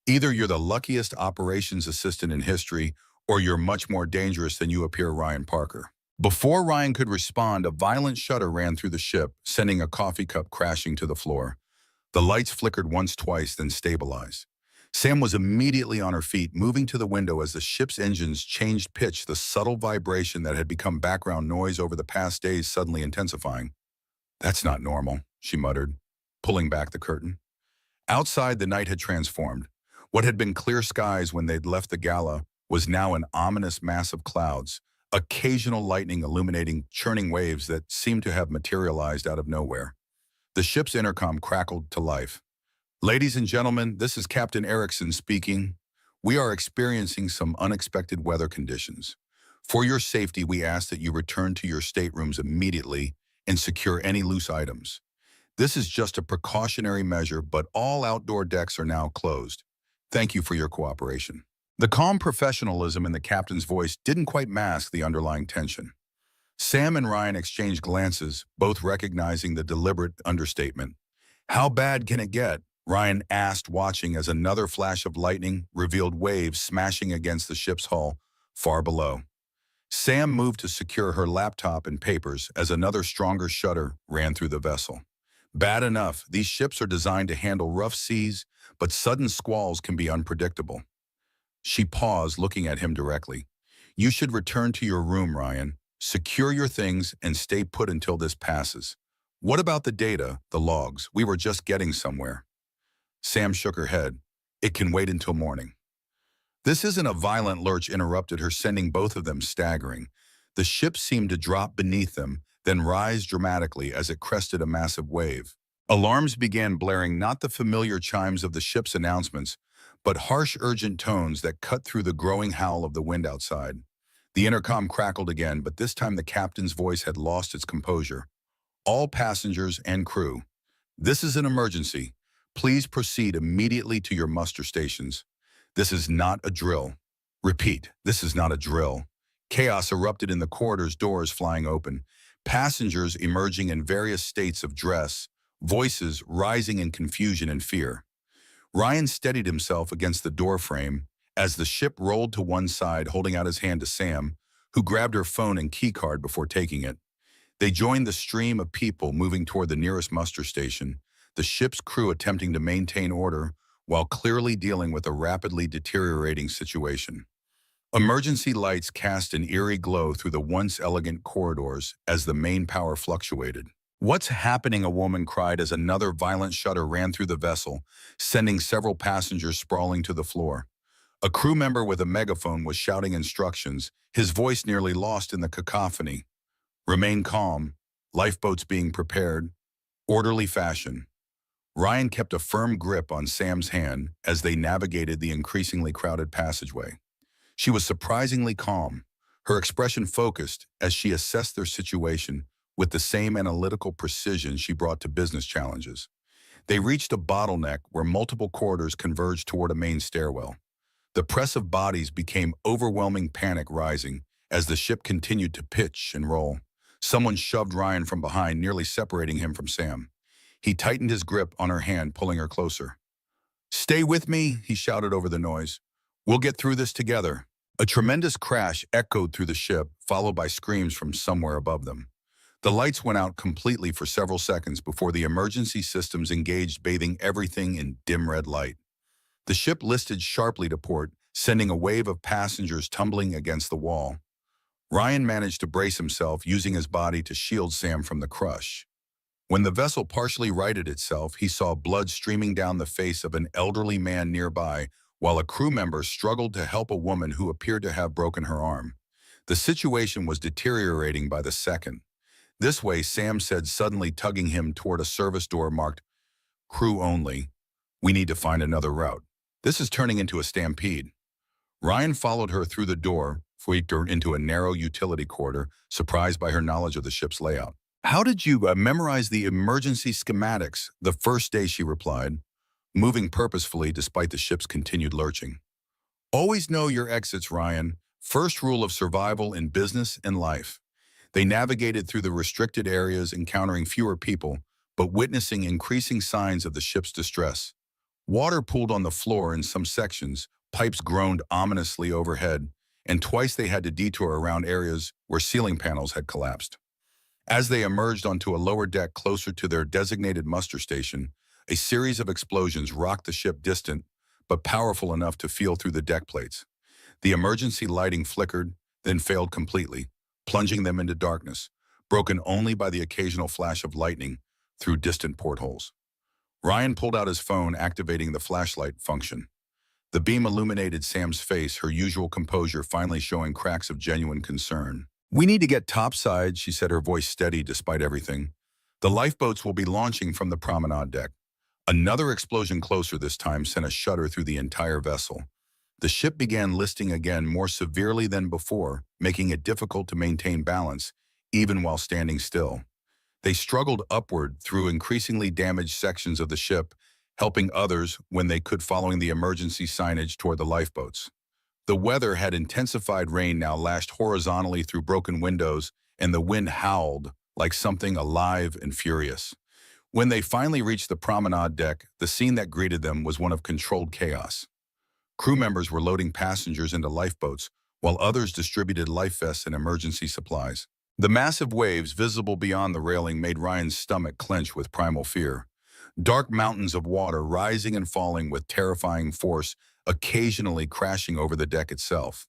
Either you're the luckiest operations assistant in history, or you're much more dangerous than you appear, Ryan Parker. Before Ryan could respond, a violent shudder ran through the ship, sending a coffee cup crashing to the floor. The lights flickered once, twice, then stabilized. Sam was immediately on her feet, moving to the window as the ship's engines changed pitch, the subtle vibration that had become background noise over the past days suddenly intensifying. That's not normal, she muttered, pulling back the curtain. Outside, the night had transformed. What had been clear skies when they'd left the gala was now an ominous mass of clouds, occasional lightning illuminating churning waves that seemed to have materialized out of nowhere. The ship's intercom crackled to life. Ladies and gentlemen, this is Captain Erickson speaking. We are experiencing some unexpected weather conditions. For your safety, we ask that you return to your staterooms immediately and secure any loose items. This is just a precautionary measure, but all outdoor decks are now closed. Thank you for your cooperation. The calm professionalism in the captain's voice didn't quite mask the underlying tension. Sam and Ryan exchanged glances, both recognizing the deliberate understatement. How bad can it get? Ryan asked, watching as another flash of lightning revealed waves smashing against the ship's hull far below. Sam moved to secure her laptop and papers as another stronger shudder ran through the vessel. Bad enough, these ships are designed to handle rough seas, but sudden squalls can be unpredictable. She paused, looking at him directly. You should return to your room, Ryan. Secure your things and stay put until this passes. What about the data, the logs? We were just getting somewhere. Sam shook her head. It can wait until morning. This isn't a violent lurch interrupted her, sending both of them staggering. The ship seemed to drop beneath them, then rise dramatically as it crested a massive wave. Alarms began blaring, not the familiar chimes of the ship's announcements, but harsh, urgent tones that cut through the growing howl of the wind outside. The intercom crackled again, but this time the captain's voice had lost its composure. All passengers and crew, this is an emergency. Please proceed immediately to your muster stations. This is not a drill. Repeat, this is not a drill. Chaos erupted in the corridor's, doors flying open, passengers emerging in various states of dress, voices rising in confusion and fear. Ryan steadied himself against the doorframe as the ship rolled to one side, holding out his hand to Sam, who grabbed her phone and keycard before taking it. They joined the stream of people moving toward the nearest muster station, the ship's crew attempting to maintain order while clearly dealing with a rapidly deteriorating situation. Emergency lights cast an eerie glow through the once elegant corridors as the main power fluctuated. What's happening? A woman cried as another violent shudder ran through the vessel, sending several passengers sprawling to the floor. A crew member with a megaphone was shouting instructions, his voice nearly lost in the cacophony. Remain calm, lifeboats being prepared, orderly fashion. Ryan kept a firm grip on Sam's hand as they navigated the increasingly crowded passageway. She was surprisingly calm, her expression focused as she assessed their situation with the same analytical precision she brought to business challenges. They reached a bottleneck where multiple corridors converged toward a main stairwell. The press of bodies became overwhelming, panic rising as the ship continued to pitch and roll. Someone shoved Ryan from behind, nearly separating him from Sam. He tightened his grip on her hand, pulling her closer. Stay with me, he shouted over the noise. We'll get through this together. A tremendous crash echoed through the ship, followed by screams from somewhere above them. The lights went out completely for several seconds before the emergency systems engaged, bathing everything in dim red light. The ship listed sharply to port, sending a wave of passengers tumbling against the wall. Ryan managed to brace himself, using his body to shield Sam from the crush. When the vessel partially righted itself, he saw blood streaming down the face of an elderly man nearby, while a crew member struggled to help a woman who appeared to have broken her arm. The situation was deteriorating by the second. This way, Sam said, suddenly tugging him toward a service door marked, "Crew only. We need to find another route. This is turning into a stampede." Ryan followed her through the door, freaked her into a narrow utility corridor, surprised by her knowledge of the ship's layout. How did you memorize the emergency schematics? The first day, she replied, moving purposefully despite the ship's continued lurching. Always know your exits, Ryan. First rule of survival in business and life. They navigated through the restricted areas, encountering fewer people, but witnessing increasing signs of the ship's distress. Water pooled on the floor in some sections, pipes groaned ominously overhead, and twice they had to detour around areas where ceiling panels had collapsed. As they emerged onto a lower deck closer to their designated muster station, a series of explosions rocked the ship, distant but powerful enough to feel through the deck plates. The emergency lighting flickered, then failed completely, plunging them into darkness, broken only by the occasional flash of lightning through distant portholes. Ryan pulled out his phone, activating the flashlight function. The beam illuminated Sam's face, her usual composure finally showing cracks of genuine concern. We need to get topside, she said, her voice steady despite everything. The lifeboats will be launching from the promenade deck. Another explosion closer this time sent a shudder through the entire vessel. The ship began listing again, more severely than before, making it difficult to maintain balance, even while standing still. They struggled upward through increasingly damaged sections of the ship, helping others when they could, following the emergency signage toward the lifeboats. The weather had intensified. Rain now lashed horizontally through broken windows, and the wind howled like something alive and furious. When they finally reached the promenade deck, the scene that greeted them was one of controlled chaos. Crew members were loading passengers into lifeboats, while others distributed life vests and emergency supplies. The massive waves visible beyond the railing made Ryan's stomach clench with primal fear. Dark mountains of water rising and falling with terrifying force, occasionally crashing over the deck itself.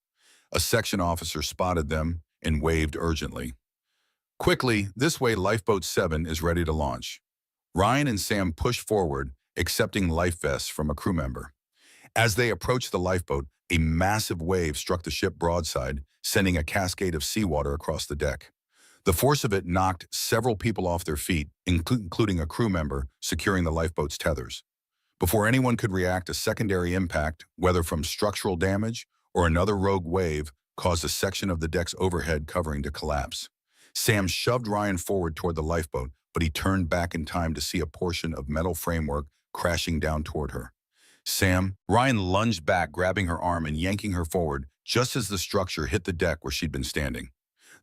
A section officer spotted them and waved urgently. Quickly, this way Lifeboat 7 is ready to launch. Ryan and Sam push forward, accepting life vests from a crew member. As they approached the lifeboat, a massive wave struck the ship broadside, sending a cascade of seawater across the deck. The force of it knocked several people off their feet, including a crew member securing the lifeboat's tethers. Before anyone could react, a secondary impact, whether from structural damage or another rogue wave, caused a section of the deck's overhead covering to collapse. Sam shoved Ryan forward toward the lifeboat, but he turned back in time to see a portion of metal framework crashing down toward her. Ryan lunged back, grabbing her arm and yanking her forward, just as the structure hit the deck where she'd been standing.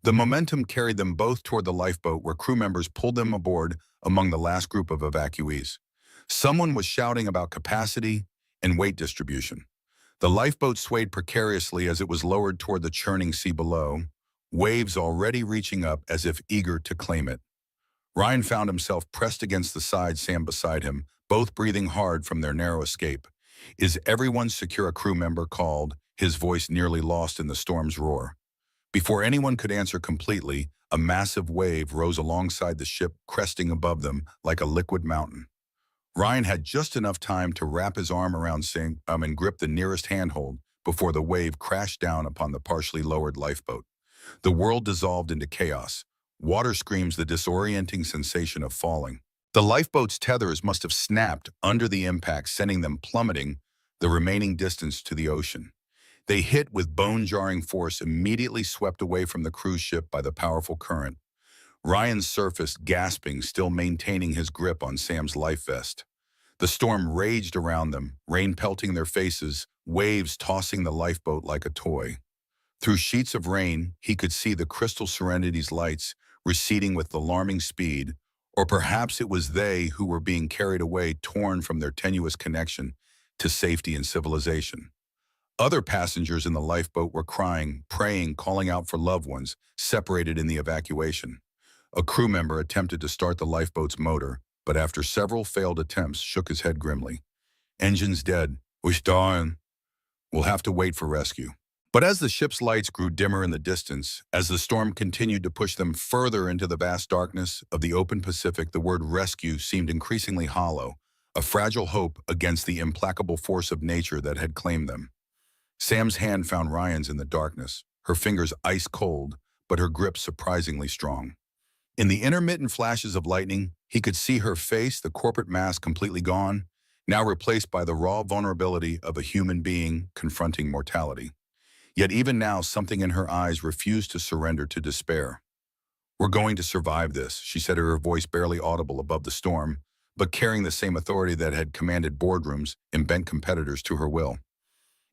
The momentum carried them both toward the lifeboat, where crew members pulled them aboard among the last group of evacuees. Someone was shouting about capacity and weight distribution. The lifeboat swayed precariously as it was lowered toward the churning sea below, waves already reaching up as if eager to claim it. Ryan found himself pressed against the side, Sam beside him, both breathing hard from their narrow escape. "Is everyone secure?" a crew member called, his voice nearly lost in the storm's roar. Before anyone could answer completely, a massive wave rose alongside the ship, cresting above them like a liquid mountain. Ryan had just enough time to wrap his arm around Sam and grip the nearest handhold before the wave crashed down upon the partially lowered lifeboat. The world dissolved into chaos. Water screams, the disorienting sensation of falling. The lifeboat's tethers must have snapped under the impact, sending them plummeting the remaining distance to the ocean. They hit with bone-jarring force, immediately swept away from the cruise ship by the powerful current. Ryan surfaced, gasping, still maintaining his grip on Sam's life vest. The storm raged around them, rain pelting their faces, waves tossing the lifeboat like a toy. Through sheets of rain, he could see the Crystal Serenity's lights receding with alarming speed, or perhaps it was they who were being carried away, torn from their tenuous connection to safety and civilization. Other passengers in the lifeboat were crying, praying, calling out for loved ones, separated in the evacuation. A crew member attempted to start the lifeboat's motor, but after several failed attempts, shook his head grimly. "Engine's dead. We're dying. We'll have to wait for rescue." But as the ship's lights grew dimmer in the distance, as the storm continued to push them further into the vast darkness of the open Pacific, the word rescue seemed increasingly hollow, a fragile hope against the implacable force of nature that had claimed them. Sam's hand found Ryan's in the darkness, her fingers ice cold, but her grip surprisingly strong. In the intermittent flashes of lightning, he could see her face, the corporate mask completely gone, now replaced by the raw vulnerability of a human being confronting mortality. Yet even now, something in her eyes refused to surrender to despair. "We're going to survive this," she said, her voice barely audible above the storm, but carrying the same authority that had commanded boardrooms and bent competitors to her will.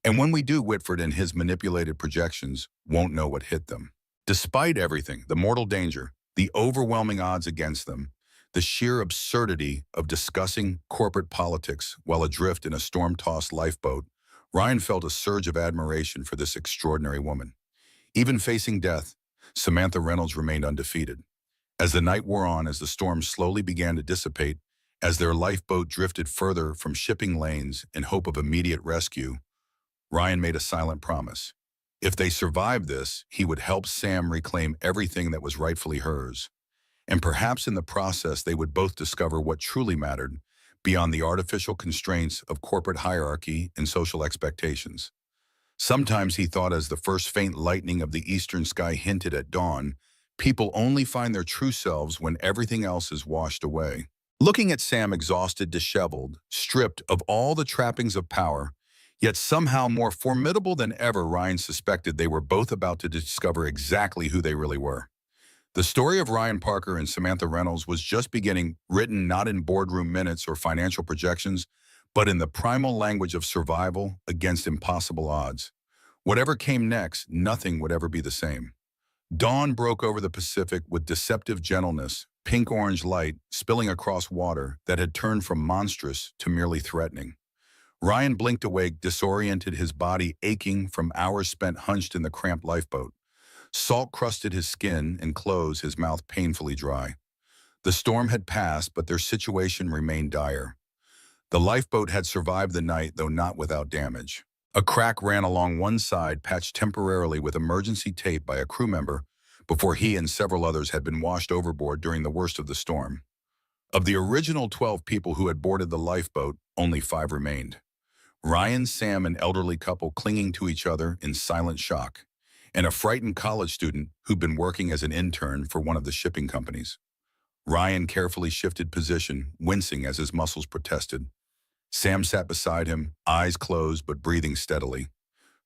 "And when we do, Whitford and his manipulated projections won't know what hit them." Despite everything, the mortal danger, the overwhelming odds against them, the sheer absurdity of discussing corporate politics while adrift in a storm-tossed lifeboat, Ryan felt a surge of admiration for this extraordinary woman. Even facing death, Samantha Reynolds remained undefeated. As the night wore on, as the storm slowly began to dissipate, as their lifeboat drifted further from shipping lanes in hope of immediate rescue, Ryan made a silent promise. If they survived this, he would help Sam reclaim everything that was rightfully hers. And perhaps in the process, they would both discover what truly mattered, beyond the artificial constraints of corporate hierarchy and social expectations. Sometimes he thought, as the first faint lightning of the eastern sky hinted at dawn, people only find their true selves when everything else is washed away. Looking at Sam, exhausted, disheveled, stripped of all the trappings of power, yet somehow more formidable than ever, Ryan suspected they were both about to discover exactly who they really were. The story of Ryan Parker and Samantha Reynolds was just beginning, written not in boardroom minutes or financial projections, but in the primal language of survival against impossible odds. Whatever came next, nothing would ever be the same. Dawn broke over the Pacific with deceptive gentleness, pink-orange light spilling across water that had turned from monstrous to merely threatening. Ryan blinked awake, disoriented, his body aching from hours spent hunched in the cramped lifeboat. Salt crusted his skin and clothes, his mouth painfully dry. The storm had passed, but their situation remained dire. The lifeboat had survived the night, though not without damage. A crack ran along one side, patched temporarily with emergency tape by a crew member, before he and several others had been washed overboard during the worst of the storm. Of the original 12 people who had boarded the lifeboat, only 5 remained. Ryan, Sam, an elderly couple clinging to each other in silent shock, and a frightened college student who'd been working as an intern for one of the shipping companies. Ryan carefully shifted position, wincing as his muscles protested. Sam sat beside him, eyes closed but breathing steadily.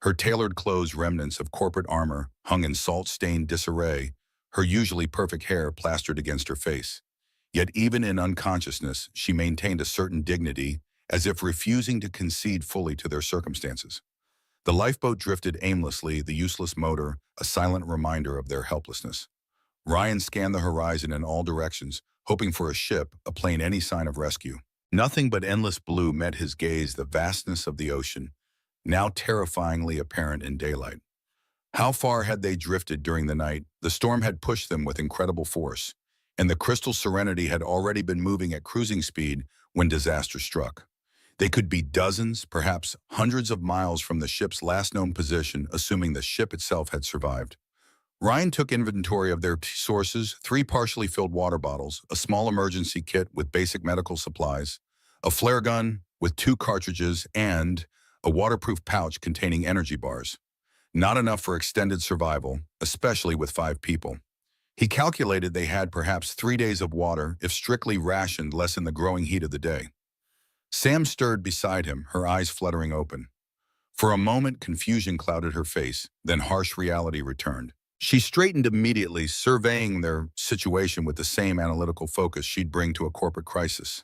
Her tailored clothes, remnants of corporate armor, hung in salt-stained disarray, her usually perfect hair plastered against her face. Yet even in unconsciousness, she maintained a certain dignity, as if refusing to concede fully to their circumstances. The lifeboat drifted aimlessly, the useless motor a silent reminder of their helplessness. Ryan scanned the horizon in all directions, hoping for a ship, a plane, any sign of rescue. Nothing but endless blue met his gaze, the vastness of the ocean, now terrifyingly apparent in daylight. How far had they drifted during the night? The storm had pushed them with incredible force, and the crystal serenity had already been moving at cruising speed when disaster struck. They could be dozens, perhaps hundreds of miles from the ship's last known position, assuming the ship itself had survived. Ryan took inventory of their sources: 3 partially filled water bottles, a small emergency kit with basic medical supplies, a flare gun with 2 cartridges, and a waterproof pouch containing energy bars. Not enough for extended survival, especially with 5 people. He calculated they had perhaps 3 days of water, if strictly rationed, less in the growing heat of the day. Sam stirred beside him, her eyes fluttering open. For a moment, confusion clouded her face, then harsh reality returned. She straightened immediately, surveying their situation with the same analytical focus she'd bring to a corporate crisis.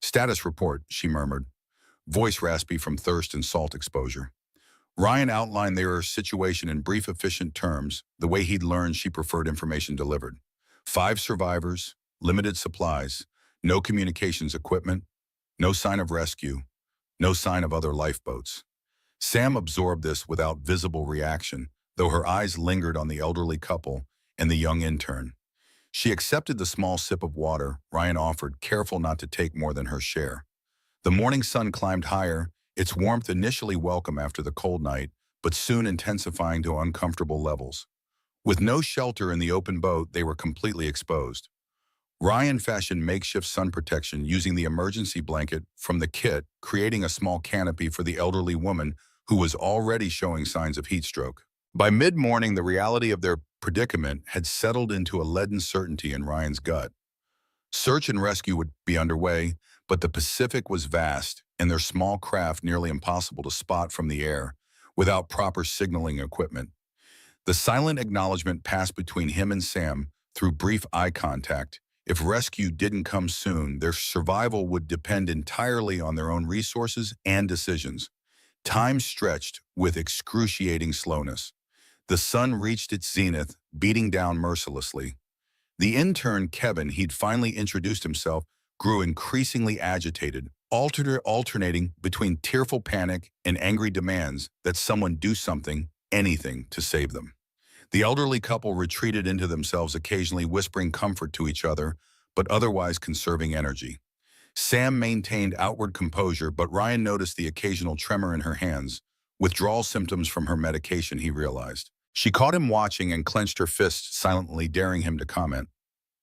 "Status report," she murmured, voice raspy from thirst and salt exposure. Ryan outlined their situation in brief, efficient terms, the way he'd learned she preferred information delivered. 5 survivors, limited supplies, no communications equipment, no sign of rescue, no sign of other lifeboats. Sam absorbed this without visible reaction, though her eyes lingered on the elderly couple and the young intern. She accepted the small sip of water Ryan offered, careful not to take more than her share. The morning sun climbed higher, its warmth initially welcome after the cold night, but soon intensifying to uncomfortable levels. With no shelter in the open boat, they were completely exposed. Ryan fashioned makeshift sun protection using the emergency blanket from the kit, creating a small canopy for the elderly woman who was already showing signs of heat stroke. By mid-morning, the reality of their predicament had settled into a leaden certainty in Ryan's gut. Search and rescue would be underway, but the Pacific was vast and their small craft nearly impossible to spot from the air without proper signaling equipment. The silent acknowledgement passed between him and Sam through brief eye contact. If rescue didn't come soon, their survival would depend entirely on their own resources and decisions. Time stretched with excruciating slowness. The sun reached its zenith, beating down mercilessly. The intern, Kevin, he'd finally introduced himself, grew increasingly agitated, alternating between tearful panic and angry demands that someone do something, anything, to save them. The elderly couple retreated into themselves, occasionally whispering comfort to each other, but otherwise conserving energy. Sam maintained outward composure, but Ryan noticed the occasional tremor in her hands, withdrawal symptoms from her medication, he realized. She caught him watching and clenched her fists, silently daring him to comment.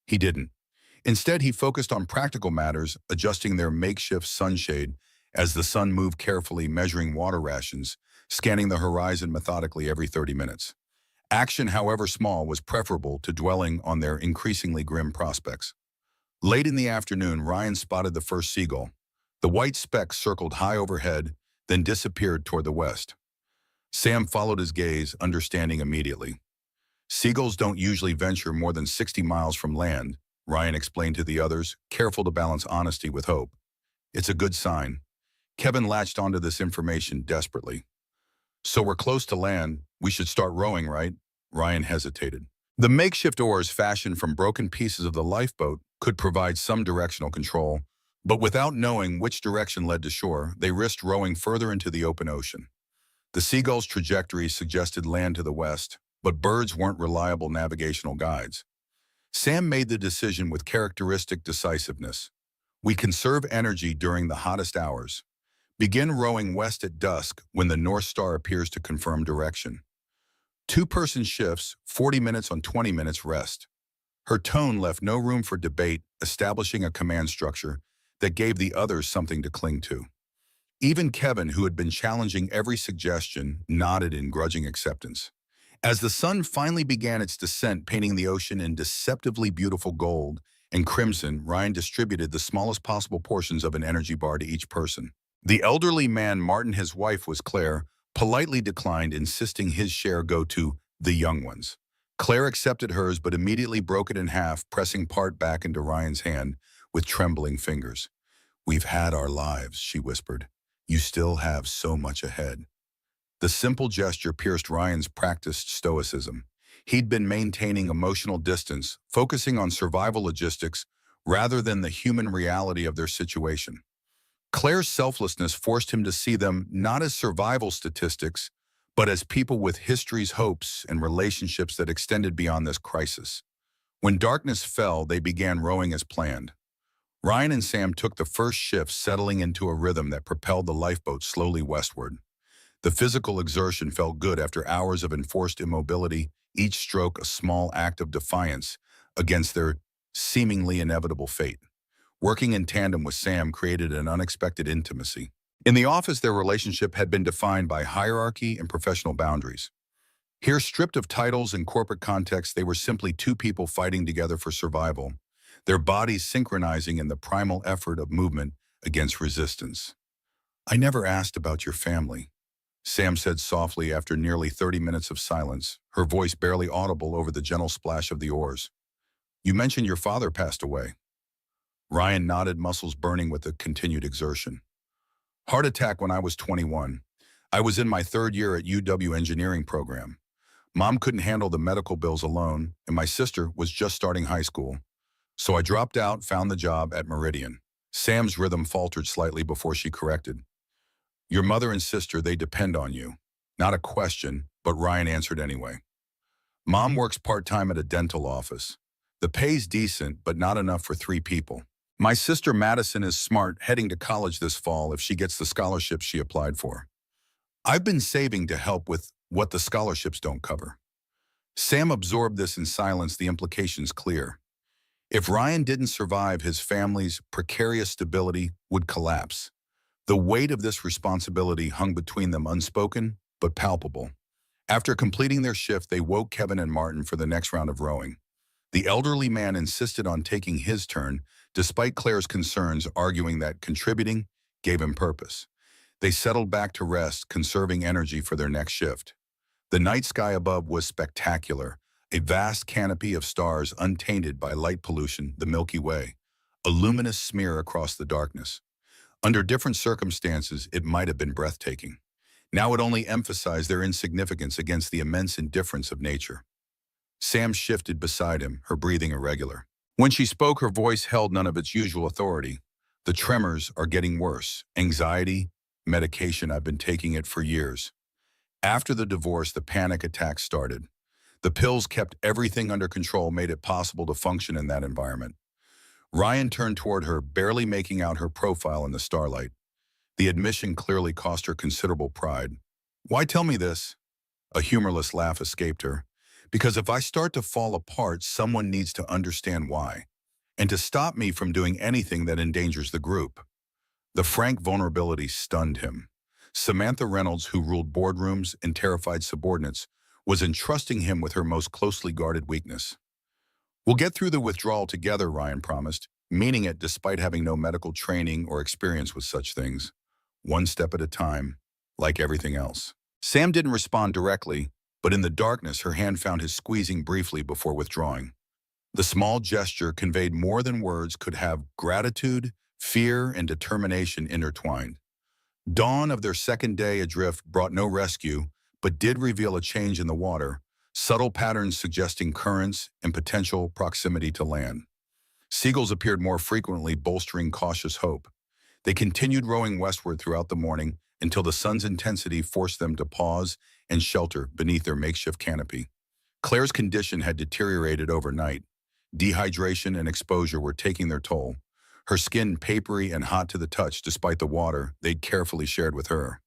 He didn't. Instead, he focused on practical matters, adjusting their makeshift sunshade as the sun moved carefully, measuring water rations, scanning the horizon methodically every 30 minutes. Action, however small, was preferable to dwelling on their increasingly grim prospects. Late in the afternoon, Ryan spotted the first seagull. The white speck circled high overhead, then disappeared toward the west. Sam followed his gaze, understanding immediately. "Seagulls don't usually venture more than 60 miles from land," Ryan explained to the others, careful to balance honesty with hope. "It's a good sign." Kevin latched onto this information desperately. "So we're close to land. We should start rowing, right?" Ryan hesitated. The makeshift oars fashioned from broken pieces of the lifeboat could provide some directional control, but without knowing which direction led to shore, they risked rowing further into the open ocean. The seagull's trajectory suggested land to the west, but birds weren't reliable navigational guides. Sam made the decision with characteristic decisiveness. We conserve energy during the hottest hours. Begin rowing west at dusk when the North Star appears to confirm direction. Two-person shifts, 40 minutes on 20 minutes rest. Her tone left no room for debate, establishing a command structure that gave the others something to cling to. Even Kevin, who had been challenging every suggestion, nodded in grudging acceptance. As the sun finally began its descent, painting the ocean in deceptively beautiful gold and crimson, Ryan distributed the smallest possible portions of an energy bar to each person. The elderly man, Martin, his wife was Claire, politely declined, insisting his share go to the young ones. Claire accepted hers, but immediately broke it in half, pressing part back into Ryan's hand with trembling fingers. "We've had our lives," she whispered. "You still have so much ahead." The simple gesture pierced Ryan's practiced stoicism. He'd been maintaining emotional distance, focusing on survival logistics rather than the human reality of their situation. Claire's selflessness forced him to see them not as survival statistics, but as people with histories, hopes, and relationships that extended beyond this crisis. When darkness fell, they began rowing as planned. Ryan and Sam took the first shift, settling into a rhythm that propelled the lifeboat slowly westward. The physical exertion felt good after hours of enforced immobility, each stroke a small act of defiance against their seemingly inevitable fate. Working in tandem with Sam created an unexpected intimacy. In the office, their relationship had been defined by hierarchy and professional boundaries. Here, stripped of titles and corporate context, they were simply two people fighting together for survival, their bodies synchronizing in the primal effort of movement against resistance. "I never asked about your family," Sam said softly after nearly 30 minutes of silence, her voice barely audible over the gentle splash of the oars. "You mentioned your father passed away." Ryan nodded, muscles burning with the continued exertion. "Heart attack when I was 21. I was in my third year at UW engineering program. Mom couldn't handle the medical bills alone, and my sister was just starting high school. So I dropped out, found the job at Meridian." Sam's rhythm faltered slightly before she corrected. "Your mother and sister, they depend on you." Not a question, but Ryan answered anyway. "Mom works part-time at a dental office. The pay's decent, but not enough for 3 people. My sister Madison is smart, heading to college this fall if she gets the scholarship she applied for. I've been saving to help with what the scholarships don't cover." Sam absorbed this in silence, the implications clear. If Ryan didn't survive, his family's precarious stability would collapse. The weight of this responsibility hung between them, unspoken but palpable. After completing their shift, they woke Kevin and Martin for the next round of rowing. The elderly man insisted on taking his turn, despite Claire's concerns, arguing that contributing gave him purpose. They settled back to rest, conserving energy for their next shift. The night sky above was spectacular, a vast canopy of stars untainted by light pollution, the Milky Way, a luminous smear across the darkness. Under different circumstances, it might have been breathtaking. Now it only emphasized their insignificance against the immense indifference of nature. Sam shifted beside him, her breathing irregular. When she spoke, her voice held none of its usual authority. "The tremors are getting worse. Anxiety, medication, I've been taking it for years. After the divorce, the panic attacks started. The pills kept everything under control, made it possible to function in that environment." Ryan turned toward her, barely making out her profile in the starlight. The admission clearly cost her considerable pride. "Why tell me this?" A humorless laugh escaped her. "Because if I start to fall apart, someone needs to understand why, and to stop me from doing anything that endangers the group." The frank vulnerability stunned him. Samantha Reynolds, who ruled boardrooms and terrified subordinates, was entrusting him with her most closely guarded weakness. "We'll get through the withdrawal together," Ryan promised, meaning it despite having no medical training or experience with such things. One step at a time, like everything else. Sam didn't respond directly, but in the darkness, her hand found his, squeezing briefly before withdrawing. The small gesture conveyed more than words could have: gratitude, fear, and determination intertwined. Dawn of their second day adrift brought no rescue, but did reveal a change in the water, subtle patterns suggesting currents and potential proximity to land. Seagulls appeared more frequently, bolstering cautious hope. They continued rowing westward throughout the morning until the sun's intensity forced them to pause and shelter beneath their makeshift canopy. Claire's condition had deteriorated overnight. Dehydration and exposure were taking their toll, her skin papery and hot to the touch despite the water they'd carefully shared with her.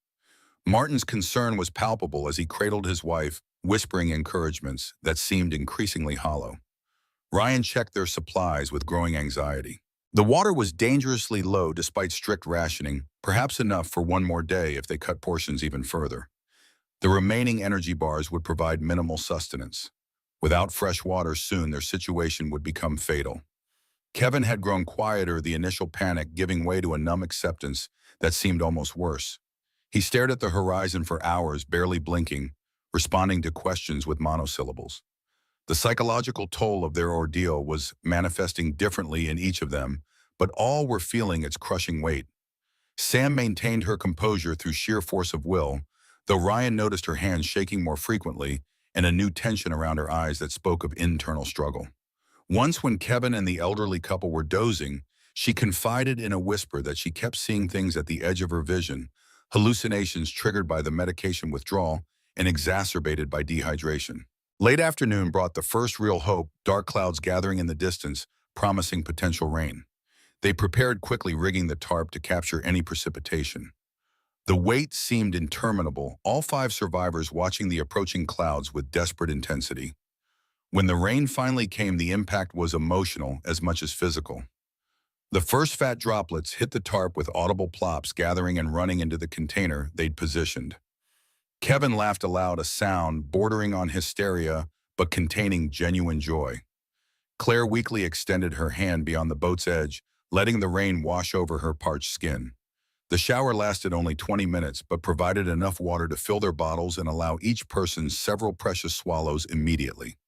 Martin's concern was palpable as he cradled his wife, whispering encouragements that seemed increasingly hollow. Ryan checked their supplies with growing anxiety. The water was dangerously low despite strict rationing, perhaps enough for one more day if they cut portions even further. The remaining energy bars would provide minimal sustenance. Without fresh water soon, their situation would become fatal. Kevin had grown quieter, the initial panic giving way to a numb acceptance that seemed almost worse. He stared at the horizon for hours, barely blinking, responding to questions with monosyllables. The psychological toll of their ordeal was manifesting differently in each of them, but all were feeling its crushing weight. Sam maintained her composure through sheer force of will, though Ryan noticed her hands shaking more frequently and a new tension around her eyes that spoke of internal struggle. Once when Kevin and the elderly couple were dozing, she confided in a whisper that she kept seeing things at the edge of her vision, hallucinations triggered by the medication withdrawal and exacerbated by dehydration. Late afternoon brought the first real hope, dark clouds gathering in the distance, promising potential rain. They prepared quickly, rigging the tarp to capture any precipitation. The wait seemed interminable, all 5 survivors watching the approaching clouds with desperate intensity. When the rain finally came, the impact was emotional as much as physical. The first fat droplets hit the tarp with audible plops, gathering and running into the container they'd positioned. Kevin laughed aloud, a sound bordering on hysteria but containing genuine joy. Claire weakly extended her hand beyond the boat's edge, letting the rain wash over her parched skin. The shower lasted only 20 minutes but provided enough water to fill their bottles and allow each person several precious swallows immediately.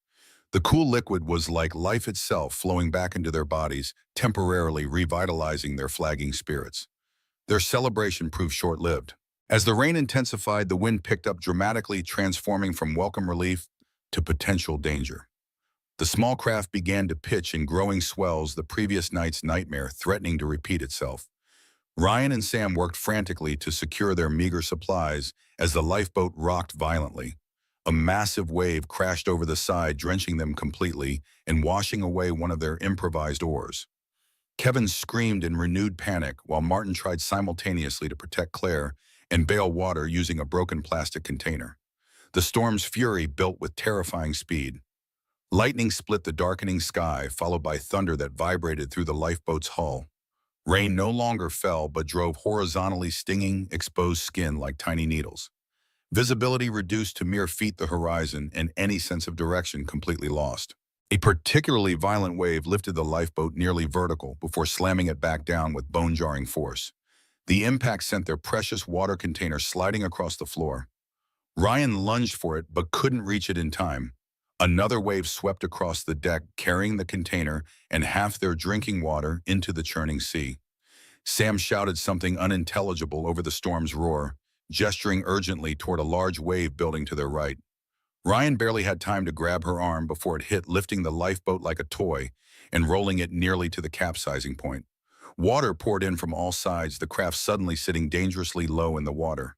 The cool liquid was like life itself, flowing back into their bodies, temporarily revitalizing their flagging spirits. Their celebration proved short-lived. As the rain intensified, the wind picked up dramatically, transforming from welcome relief to potential danger. The small craft began to pitch in growing swells, the previous night's nightmare threatening to repeat itself. Ryan and Sam worked frantically to secure their meager supplies as the lifeboat rocked violently. A massive wave crashed over the side, drenching them completely and washing away one of their improvised oars. Kevin screamed in renewed panic while Martin tried simultaneously to protect Claire and bail water using a broken plastic container. The storm's fury built with terrifying speed. Lightning split the darkening sky, followed by thunder that vibrated through the lifeboat's hull. Rain no longer fell but drove horizontally, stinging exposed skin like tiny needles. Visibility reduced to mere feet the horizon, and any sense of direction completely lost. A particularly violent wave lifted the lifeboat nearly vertical before slamming it back down with bone-jarring force. The impact sent their precious water container sliding across the floor. Ryan lunged for it but couldn't reach it in time. Another wave swept across the deck, carrying the container and half their drinking water into the churning sea. Sam shouted something unintelligible over the storm's roar, gesturing urgently toward a large wave building to their right. Ryan barely had time to grab her arm before it hit, lifting the lifeboat like a toy and rolling it nearly to the capsizing point. Water poured in from all sides, the craft suddenly sitting dangerously low in the water.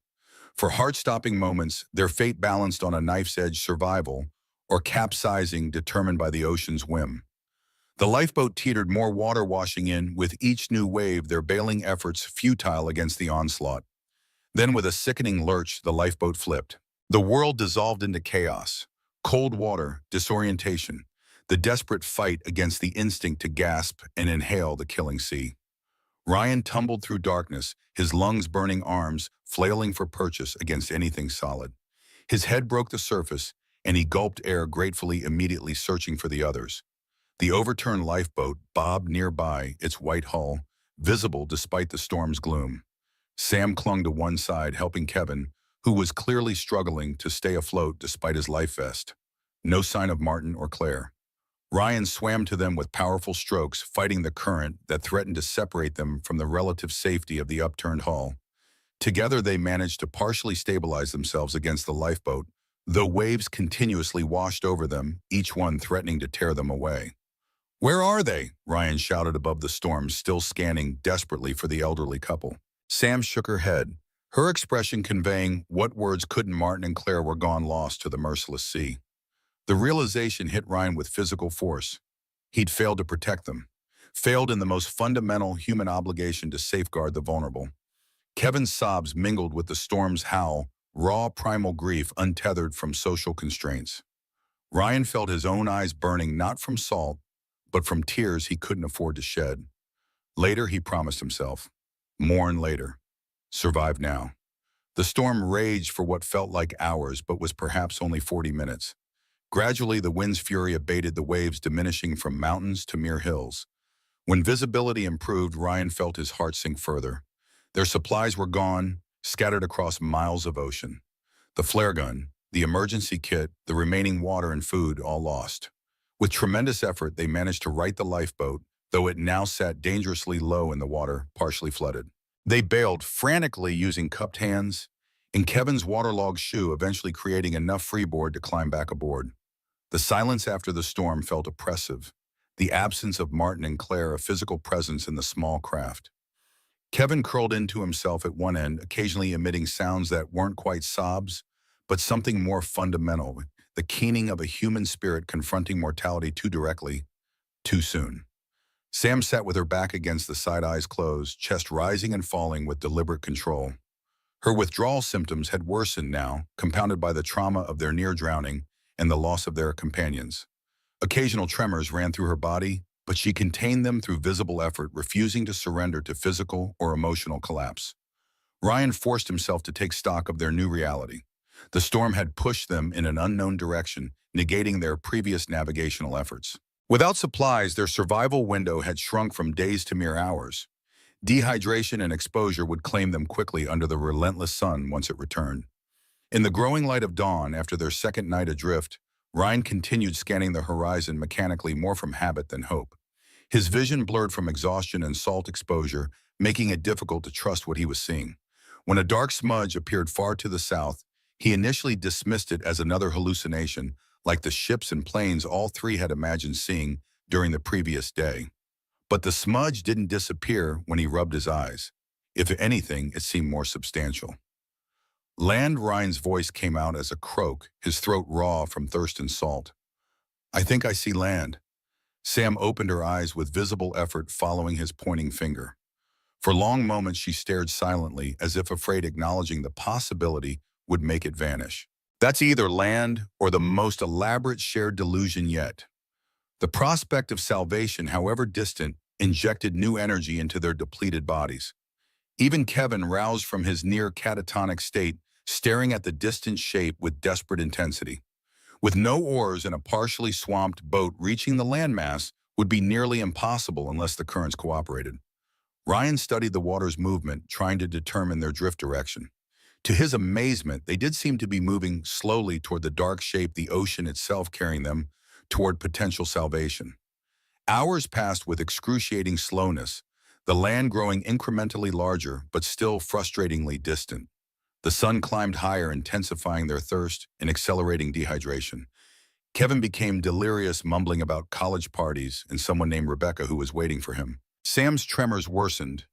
For heart-stopping moments, their fate balanced on a knife's-edge: survival or capsizing, determined by the ocean's whim. The lifeboat teetered, more water washing in with each new wave, their bailing efforts futile against the onslaught. Then, with a sickening lurch, the lifeboat flipped. The world dissolved into chaos. Cold water, disorientation, the desperate fight against the instinct to gasp and inhale the killing sea. Ryan tumbled through darkness, his lungs burning, arms flailing for purchase against anything solid. His head broke the surface, and he gulped air gratefully, immediately searching for the others. The overturned lifeboat bobbed nearby, its white hull visible despite the storm's gloom. Sam clung to one side, helping Kevin, who was clearly struggling to stay afloat despite his life vest. No sign of Martin or Claire. Ryan swam to them with powerful strokes, fighting the current that threatened to separate them from the relative safety of the upturned hull. Together they managed to partially stabilize themselves against the lifeboat The waves continuously washed over them, each one threatening to tear them away. "Where are they?" Ryan shouted above the storm, still scanning desperately for the elderly couple. Sam shook her head, her expression conveying what words couldn't Martin and Claire were gone lost to the merciless sea. The realization hit Ryan with physical force. He'd failed to protect them, failed in the most fundamental human obligation to safeguard the vulnerable. Kevin's sobs mingled with the storm's howl, raw primal grief untethered from social constraints. Ryan felt his own eyes burning not from salt, but from tears he couldn't afford to shed. Later, he promised himself, mourn later, survive now. The storm raged for what felt like hours, but was perhaps only 40 minutes. Gradually, the wind's fury abated, the waves diminishing from mountains to mere hills. When visibility improved, Ryan felt his heart sink further. Their supplies were gone, scattered across miles of ocean. The flare gun, the emergency kit, the remaining water and food, all lost. With tremendous effort, they managed to right the lifeboat, though it now sat dangerously low in the water, partially flooded. They bailed frantically using cupped hands, in Kevin's waterlogged shoe, eventually creating enough freeboard to climb back aboard. The silence after the storm felt oppressive, the absence of Martin and Claire a physical presence in the small craft. Kevin curled into himself at one end, occasionally emitting sounds that weren't quite sobs, but something more fundamental, the keening of a human spirit confronting mortality too directly, too soon. Sam sat with her back against the side, eyes closed, chest rising and falling with deliberate control. Her withdrawal symptoms had worsened now, compounded by the trauma of their near drowning and the loss of their companions. Occasional tremors ran through her body, but she contained them through visible effort, refusing to surrender to physical or emotional collapse. Ryan forced himself to take stock of their new reality. The storm had pushed them in an unknown direction, negating their previous navigational efforts. Without supplies, their survival window had shrunk from days to mere hours. Dehydration and exposure would claim them quickly under the relentless sun once it returned. In the growing light of dawn, after their second night adrift, Ryan continued scanning the horizon mechanically, more from habit than hope. His vision blurred from exhaustion and salt exposure, making it difficult to trust what he was seeing. When a dark smudge appeared far to the south, he initially dismissed it as another hallucination, like the ships and planes all three had imagined seeing during the previous day. But the smudge didn't disappear when he rubbed his eyes. If anything, it seemed more substantial. Land. Ryan's voice came out as a croak, his throat raw from thirst and salt. "I think I see land." Sam opened her eyes with visible effort, following his pointing finger. For long moments she stared silently, as if afraid acknowledging the possibility would make it vanish. "That's either land or the most elaborate shared delusion yet." The prospect of salvation, however distant, injected new energy into their depleted bodies. Even Kevin, roused from his near catatonic state, staring at the distant shape with desperate intensity. With no oars and a partially swamped boat, reaching the landmass would be nearly impossible unless the currents cooperated. Ryan studied the water's movement, trying to determine their drift direction. To his amazement, they did seem to be moving slowly toward the dark shape, the ocean itself carrying them toward potential salvation. Hours passed with excruciating slowness, the land growing incrementally larger but still frustratingly distant. The sun climbed higher, intensifying their thirst and accelerating dehydration. Kevin became delirious, mumbling about college parties and someone named Rebecca who was waiting for him. Sam's tremors worsened,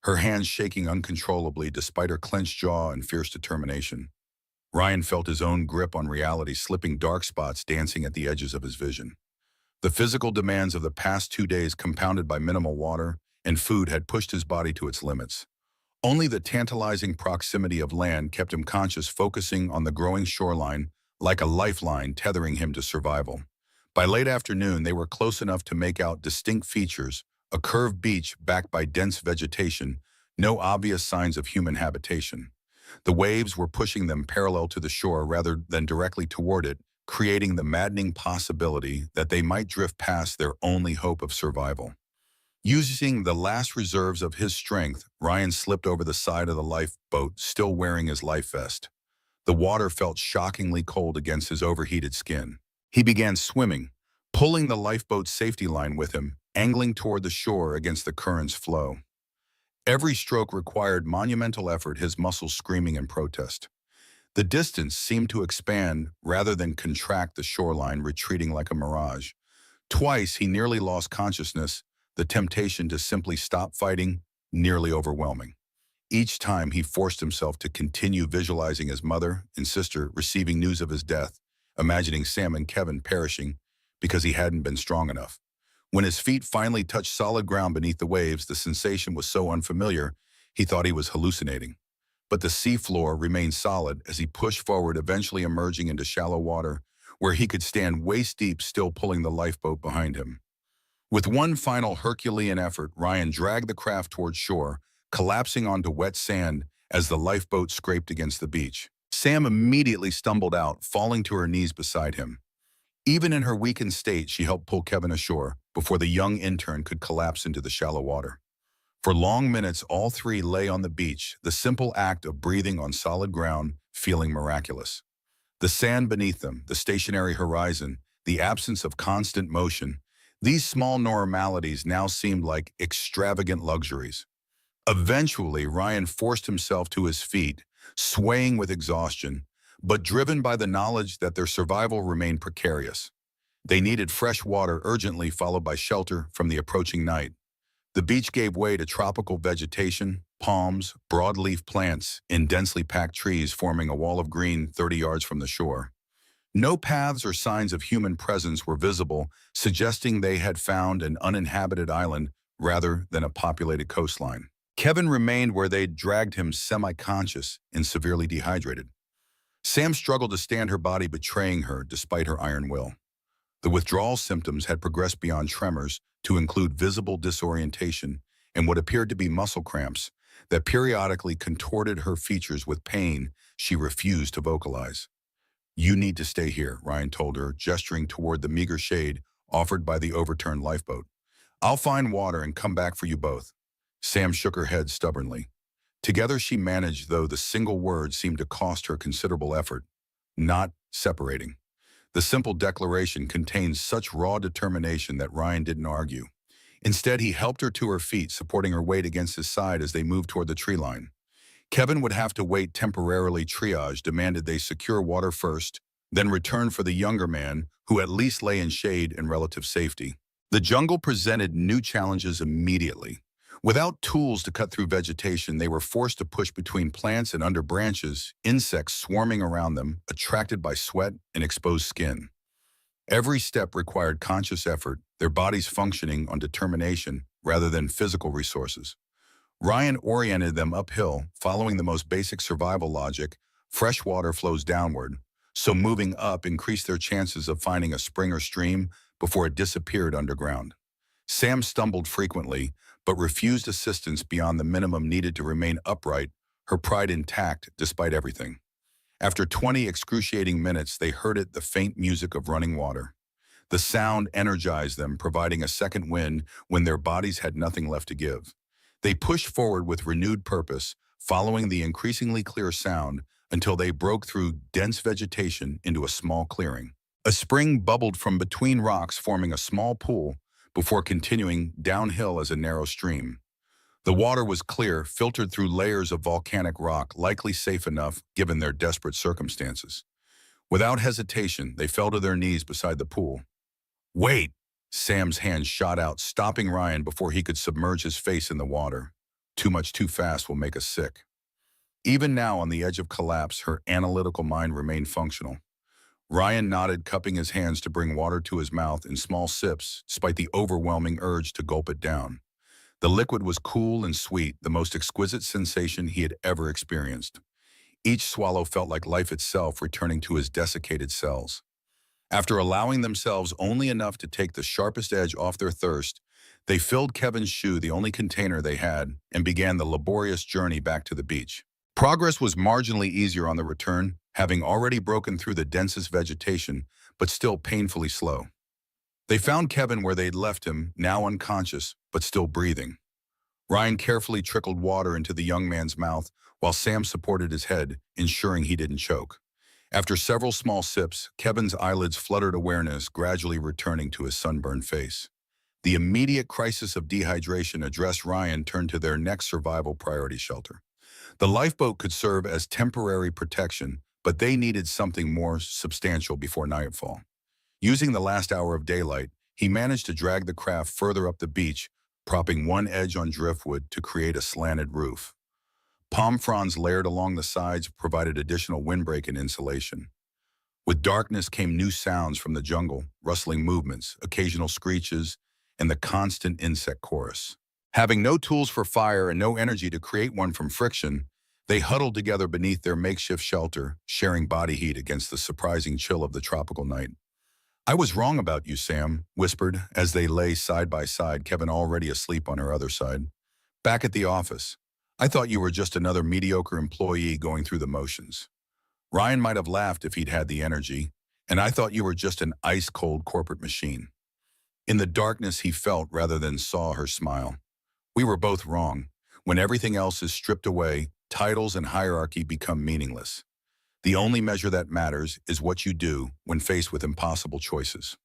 her hands shaking uncontrollably despite her clenched jaw and fierce determination. Ryan felt his own grip on reality slipping, dark spots dancing at the edges of his vision. The physical demands of the past 2 days, compounded by minimal water and food, had pushed his body to its limits. Only the tantalizing proximity of land kept him conscious, focusing on the growing shoreline like a lifeline tethering him to survival. By late afternoon, they were close enough to make out distinct features: a curved beach backed by dense vegetation, no obvious signs of human habitation. The waves were pushing them parallel to the shore rather than directly toward it, creating the maddening possibility that they might drift past their only hope of survival. Using the last reserves of his strength, Ryan slipped over the side of the lifeboat, still wearing his life vest. The water felt shockingly cold against his overheated skin. He began swimming, pulling the lifeboat's safety line with him, angling toward the shore against the current's flow. Every stroke required monumental effort, his muscles screaming in protest. The distance seemed to expand rather than contract, the shoreline retreating like a mirage. Twice he nearly lost consciousness, the temptation to simply stop fighting nearly overwhelming. Each time he forced himself to continue visualizing his mother and sister receiving news of his death, imagining Sam and Kevin perishing because he hadn't been strong enough. When his feet finally touched solid ground beneath the waves, the sensation was so unfamiliar, he thought he was hallucinating. But the seafloor remained solid as he pushed forward, eventually emerging into shallow water, where he could stand waist deep, still pulling the lifeboat behind him. With one final Herculean effort, Ryan dragged the craft toward shore, collapsing onto wet sand as the lifeboat scraped against the beach. Sam immediately stumbled out, falling to her knees beside him. Even in her weakened state, she helped pull Kevin ashore before the young intern could collapse into the shallow water. For long minutes, all three lay on the beach, the simple act of breathing on solid ground feeling miraculous. The sand beneath them, the stationary horizon, the absence of constant motion, these small normalities now seemed like extravagant luxuries. Eventually, Ryan forced himself to his feet, swaying with exhaustion, but driven by the knowledge that their survival remained precarious. They needed fresh water urgently, followed by shelter from the approaching night. The beach gave way to tropical vegetation, palms, broadleaf plants, and densely packed trees forming a wall of green 30 yards from the shore. No paths or signs of human presence were visible, suggesting they had found an uninhabited island rather than a populated coastline. Kevin remained where they'd dragged him, semi-conscious and severely dehydrated. Sam struggled to stand, her body betraying her despite her iron will. The withdrawal symptoms had progressed beyond tremors to include visible disorientation and what appeared to be muscle cramps that periodically contorted her features with pain she refused to vocalize. "You need to stay here," Ryan told her, gesturing toward the meager shade offered by the overturned lifeboat. "I'll find water and come back for you both." Sam shook her head stubbornly. Together she managed, though the single word seemed to cost her considerable effort. Not separating. The simple declaration contained such raw determination that Ryan didn't argue. Instead, he helped her to her feet, supporting her weight against his side as they moved toward the tree line. Kevin would have to wait temporarily. Triage demanded they secure water first, then return for the younger man, who at least lay in shade and relative safety. The jungle presented new challenges immediately. Without tools to cut through vegetation, they were forced to push between plants and under branches, insects swarming around them, attracted by sweat and exposed skin. Every step required conscious effort, their bodies functioning on determination rather than physical resources. Ryan oriented them uphill, following the most basic survival logic: fresh water flows downward, so moving up increased their chances of finding a spring or stream before it disappeared underground. Sam stumbled frequently, but refused assistance beyond the minimum needed to remain upright, her pride intact despite everything. After 20 excruciating minutes, they heard it, the faint music of running water. The sound energized them, providing a second wind when their bodies had nothing left to give. They pushed forward with renewed purpose, following the increasingly clear sound until they broke through dense vegetation into a small clearing. A spring bubbled from between rocks, forming a small pool before continuing downhill as a narrow stream. The water was clear, filtered through layers of volcanic rock, likely safe enough given their desperate circumstances. Without hesitation, they fell to their knees beside the pool. "Wait!" Sam's hand shot out, stopping Ryan before he could submerge his face in the water. "Too much too fast will make us sick." Even now, on the edge of collapse, her analytical mind remained functional. Ryan nodded, cupping his hands to bring water to his mouth in small sips, despite the overwhelming urge to gulp it down. The liquid was cool and sweet, the most exquisite sensation he had ever experienced. Each swallow felt like life itself returning to his desiccated cells. After allowing themselves only enough to take the sharpest edge off their thirst, they filled Kevin's shoe, the only container they had, and began the laborious journey back to the beach. Progress was marginally easier on the return, having already broken through the densest vegetation, but still painfully slow. They found Kevin where they'd left him, now unconscious, but still breathing. Ryan carefully trickled water into the young man's mouth, while Sam supported his head, ensuring he didn't choke. After several small sips, Kevin's eyelids fluttered, awareness gradually returning to his sunburned face. The immediate crisis of dehydration addressed, Ryan turned to their next survival priority: shelter. The lifeboat could serve as temporary protection, but they needed something more substantial before nightfall. Using the last hour of daylight, he managed to drag the craft further up the beach, propping one edge on driftwood to create a slanted roof. Palm fronds layered along the sides provided additional windbreak and insulation. With darkness came new sounds from the jungle, rustling movements, occasional screeches, and the constant insect chorus. Having no tools for fire and no energy to create one from friction, they huddled together beneath their makeshift shelter, sharing body heat against the surprising chill of the tropical night. "I was wrong about you, Sam," whispered as they lay side by side, Kevin already asleep on her other side. "Back at the office. I thought you were just another mediocre employee going through the motions. Ryan might have laughed if he'd had the energy, and I thought you were just an ice-cold corporate machine." In the darkness, he felt rather than saw her smile. "We were both wrong. When everything else is stripped away, titles and hierarchy become meaningless. The only measure that matters is what you do when faced with impossible choices."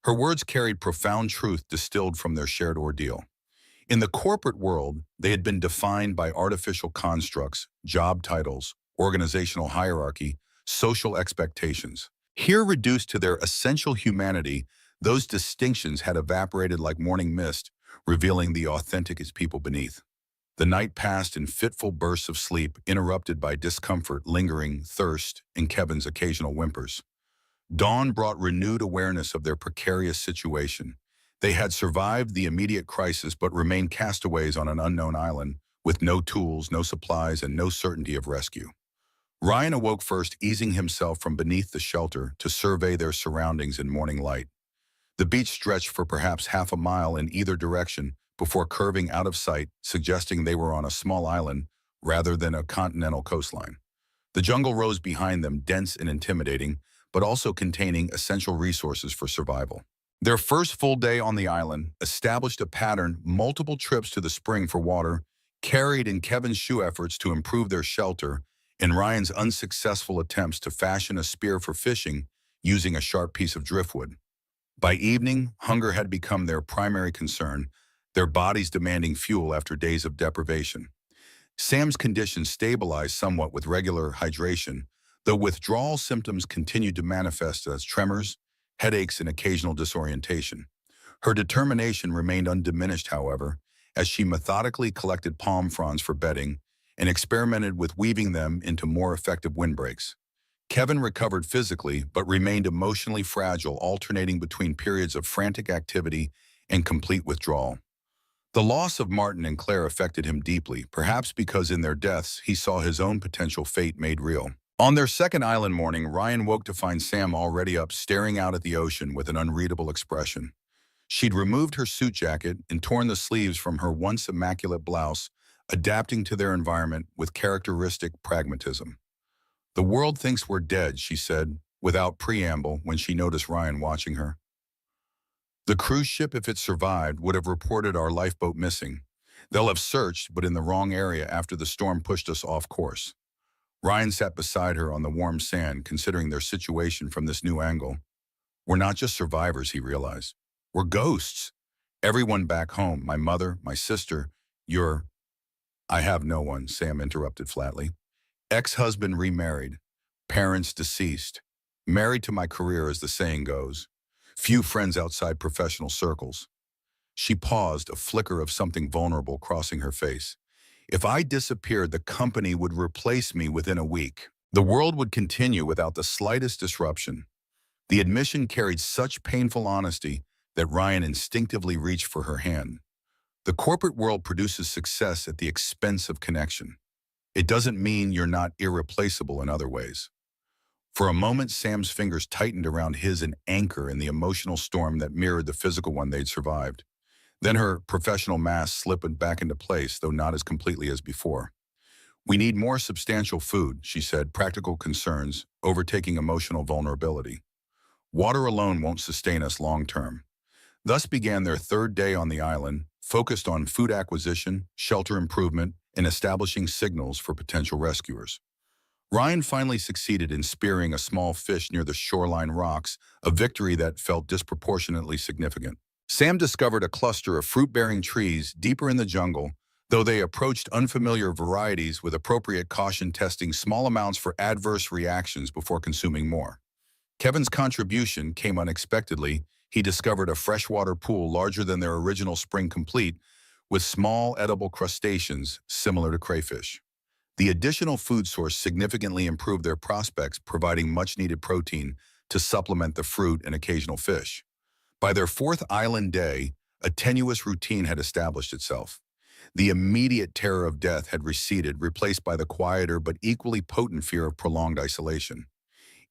Her words carried profound truth distilled from their shared ordeal. In the corporate world, they had been defined by artificial constructs, job titles, organizational hierarchy, social expectations. Here, reduced to their essential humanity, those distinctions had evaporated like morning mist, revealing the authentic as people beneath. The night passed in fitful bursts of sleep, interrupted by discomfort, lingering thirst, and Kevin's occasional whimpers. Dawn brought renewed awareness of their precarious situation. They had survived the immediate crisis but remained castaways on an unknown island, with no tools, no supplies, and no certainty of rescue. Ryan awoke first, easing himself from beneath the shelter to survey their surroundings in morning light. The beach stretched for perhaps half a mile in either direction before curving out of sight, suggesting they were on a small island rather than a continental coastline. The jungle rose behind them, dense and intimidating, but also containing essential resources for survival. Their first full day on the island established a pattern: multiple trips to the spring for water, carried in Kevin's shoe efforts to improve their shelter, and Ryan's unsuccessful attempts to fashion a spear for fishing using a sharp piece of driftwood. By evening, hunger had become their primary concern, their bodies demanding fuel after days of deprivation. Sam's condition stabilized somewhat with regular hydration, though withdrawal symptoms continued to manifest as tremors, headaches, and occasional disorientation. Her determination remained undiminished, however, as she methodically collected palm fronds for bedding and experimented with weaving them into more effective windbreaks. Kevin recovered physically but remained emotionally fragile, alternating between periods of frantic activity and complete withdrawal. The loss of Martin and Claire affected him deeply, perhaps because in their deaths he saw his own potential fate made real. On their second island morning, Ryan woke to find Sam already up, staring out at the ocean with an unreadable expression. She'd removed her suit jacket and torn the sleeves from her once immaculate blouse, adapting to their environment with characteristic pragmatism. "The world thinks we're dead," she said, without preamble, when she noticed Ryan watching her. "The cruise ship, if it survived, would have reported our lifeboat missing. They'll have searched, but in the wrong area after the storm pushed us off course." Ryan sat beside her on the warm sand, considering their situation from this new angle. "We're not just survivors," he realized. "We're ghosts. Everyone back home, my mother, my sister, your—" "I have no one," Sam interrupted flatly. "Ex-husband remarried. Parents deceased. Married to my career, as the saying goes. Few friends outside professional circles." She paused, a flicker of something vulnerable crossing her face. "If I disappeared, the company would replace me within a week. The world would continue without the slightest disruption." The admission carried such painful honesty that Ryan instinctively reached for her hand. The corporate world produces success at the expense of connection. It doesn't mean you're not irreplaceable in other ways. For a moment, Sam's fingers tightened around his, an anchor in the emotional storm that mirrored the physical one they'd survived. Then her professional mask slipped back into place, though not as completely as before. "We need more substantial food," she said, practical concerns overtaking emotional vulnerability. "Water alone won't sustain us long term." Thus began their third day on the island, focused on food acquisition, shelter improvement, and establishing signals for potential rescuers. Ryan finally succeeded in spearing a small fish near the shoreline rocks, a victory that felt disproportionately significant. Sam discovered a cluster of fruit-bearing trees deeper in the jungle, though they approached unfamiliar varieties with appropriate caution, testing small amounts for adverse reactions before consuming more. Kevin's contribution came unexpectedly. He discovered a freshwater pool larger than their original spring, complete with small edible crustaceans similar to crayfish. The additional food source significantly improved their prospects, providing much-needed protein to supplement the fruit and occasional fish. By their fourth island day, a tenuous routine had established itself. The immediate terror of death had receded, replaced by the quieter but equally potent fear of prolonged isolation.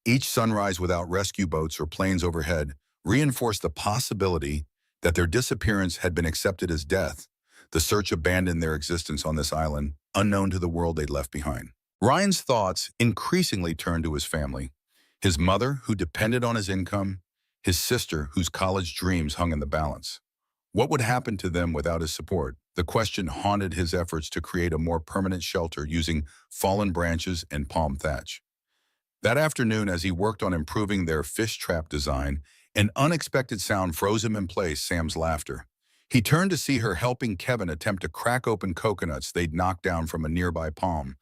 Each sunrise without rescue boats or planes overhead reinforced the possibility that their disappearance had been accepted as death. The search abandoned their existence on this island, unknown to the world they'd left behind. Ryan's thoughts increasingly turned to his family. His mother, who depended on his income, his sister, whose college dreams hung in the balance. What would happen to them without his support? The question haunted his efforts to create a more permanent shelter using fallen branches and palm thatch. That afternoon, as he worked on improving their fish trap design, an unexpected sound froze him in place: Sam's laughter. He turned to see her helping Kevin attempt to crack open coconuts they'd knocked down from a nearby palm.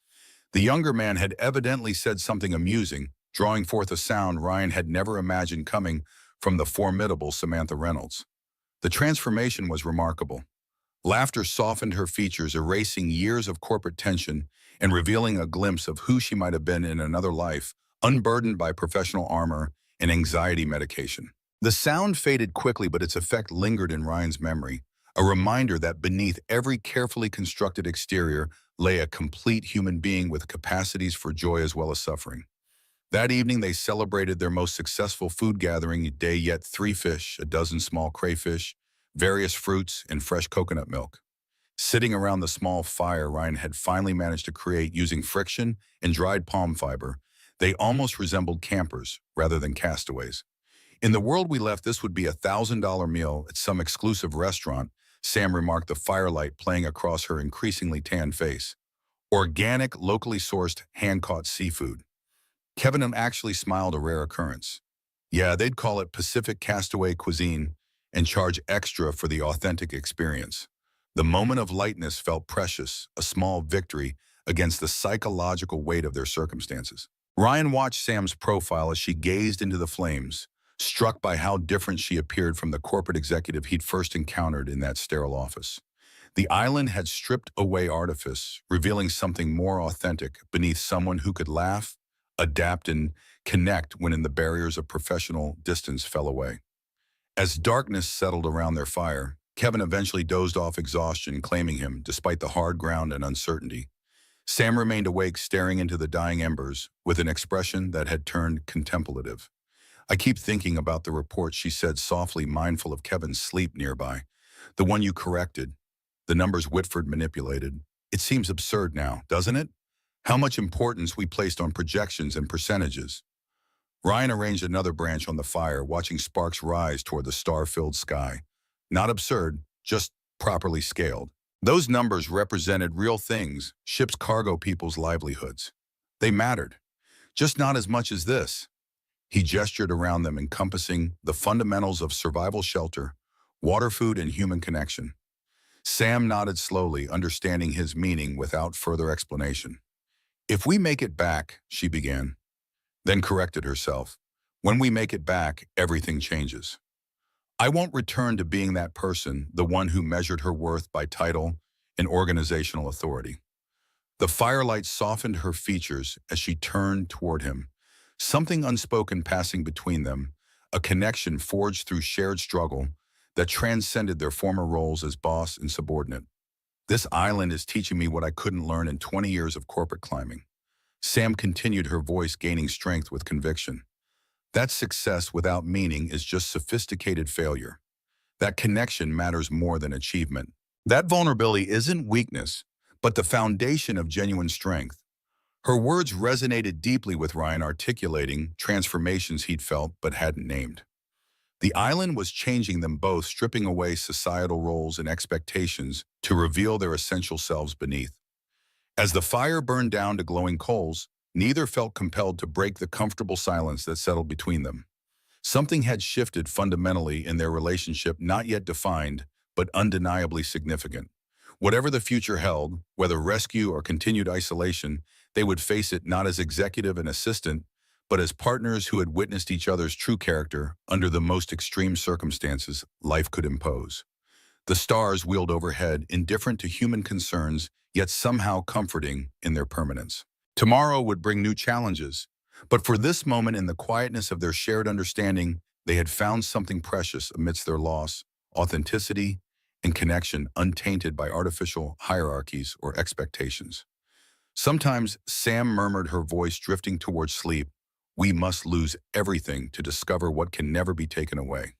The younger man had evidently said something amusing, drawing forth a sound Ryan had never imagined coming from the formidable Samantha Reynolds. The transformation was remarkable. Laughter softened her features, erasing years of corporate tension and revealing a glimpse of who she might have been in another life, unburdened by professional armor and anxiety medication. The sound faded quickly, but its effect lingered in Ryan's memory, a reminder that beneath every carefully constructed exterior lay a complete human being with capacities for joy as well as suffering. That evening, they celebrated their most successful food gathering day yet: 3 fish, a dozen small crayfish, various fruits, and fresh coconut milk. Sitting around the small fire Ryan had finally managed to create using friction and dried palm fiber, they almost resembled campers rather than castaways. In the world we left, this would be $1,000 meal at some exclusive restaurant, Sam remarked, the firelight playing across her increasingly tanned face. Organic, locally sourced, hand-caught seafood. Kevin actually smiled, a rare occurrence. Yeah, they'd call it Pacific castaway cuisine and charge extra for the authentic experience. The moment of lightness felt precious, a small victory against the psychological weight of their circumstances. Ryan watched Sam's profile as she gazed into the flames, struck by how different she appeared from the corporate executive he'd first encountered in that sterile office. The island had stripped away artifice, revealing something more authentic beneath someone who could laugh, adapt, and connect when the barriers of professional distance fell away. As darkness settled around their fire, Kevin eventually dozed off, exhaustion claiming him despite the hard ground and uncertainty. Sam remained awake, staring into the dying embers with an expression that had turned contemplative. I keep thinking about the report, she said softly, mindful of Kevin's sleep nearby. The one you corrected, the numbers Whitford manipulated. It seems absurd now, doesn't it? How much importance we placed on projections and percentages. Ryan arranged another branch on the fire, watching sparks rise toward the star-filled sky. Not absurd, just properly scaled. Those numbers represented real things, ships, cargo, people's livelihoods. They mattered, just not as much as this. He gestured around them, encompassing the fundamentals of survival: shelter, water, food, and human connection. Sam nodded slowly, understanding his meaning without further explanation. If we make it back, she began, then corrected herself. When we make it back, everything changes. I won't return to being that person, the one who measured her worth by title and organizational authority. The firelight softened her features as she turned toward him, something unspoken passing between them, a connection forged through shared struggle that transcended their former roles as boss and subordinate. This island is teaching me what I couldn't learn in 20 years of corporate climbing. Sam continued, her voice gaining strength with conviction. That success without meaning is just sophisticated failure. That connection matters more than achievement. That vulnerability isn't weakness, but the foundation of genuine strength. Her words resonated deeply with Ryan, articulating transformations he'd felt but hadn't named. The island was changing them both, stripping away societal roles and expectations to reveal their essential selves beneath. As the fire burned down to glowing coals, neither felt compelled to break the comfortable silence that settled between them. Something had shifted fundamentally in their relationship, not yet defined, but undeniably significant. Whatever the future held, whether rescue or continued isolation, they would face it not as executive and assistant, but as partners who had witnessed each other's true character under the most extreme circumstances life could impose. The stars wheeled overhead, indifferent to human concerns, yet somehow comforting in their permanence. Tomorrow would bring new challenges, but for this moment in the quietness of their shared understanding, they had found something precious amidst their loss, authenticity, and connection untainted by artificial hierarchies or expectations. Sometimes Sam murmured, her voice drifting towards sleep, "We must lose everything to discover what can never be taken away."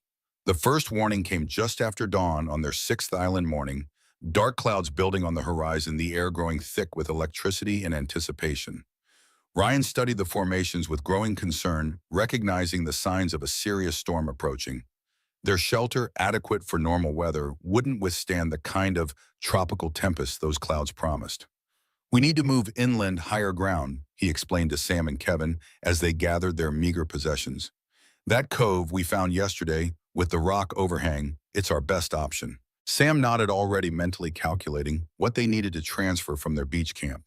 The first warning came just after dawn on their sixth island morning, dark clouds building on the horizon, the air growing thick with electricity and anticipation. Ryan studied the formations with growing concern, recognizing the signs of a serious storm approaching. Their shelter, adequate for normal weather, wouldn't withstand the kind of tropical tempest those clouds promised. "We need to move inland, higher ground," he explained to Sam and Kevin as they gathered their meager possessions. "That cove we found yesterday, with the rock overhang, it's our best option." Sam nodded, already mentally calculating what they needed to transfer from their beach camp.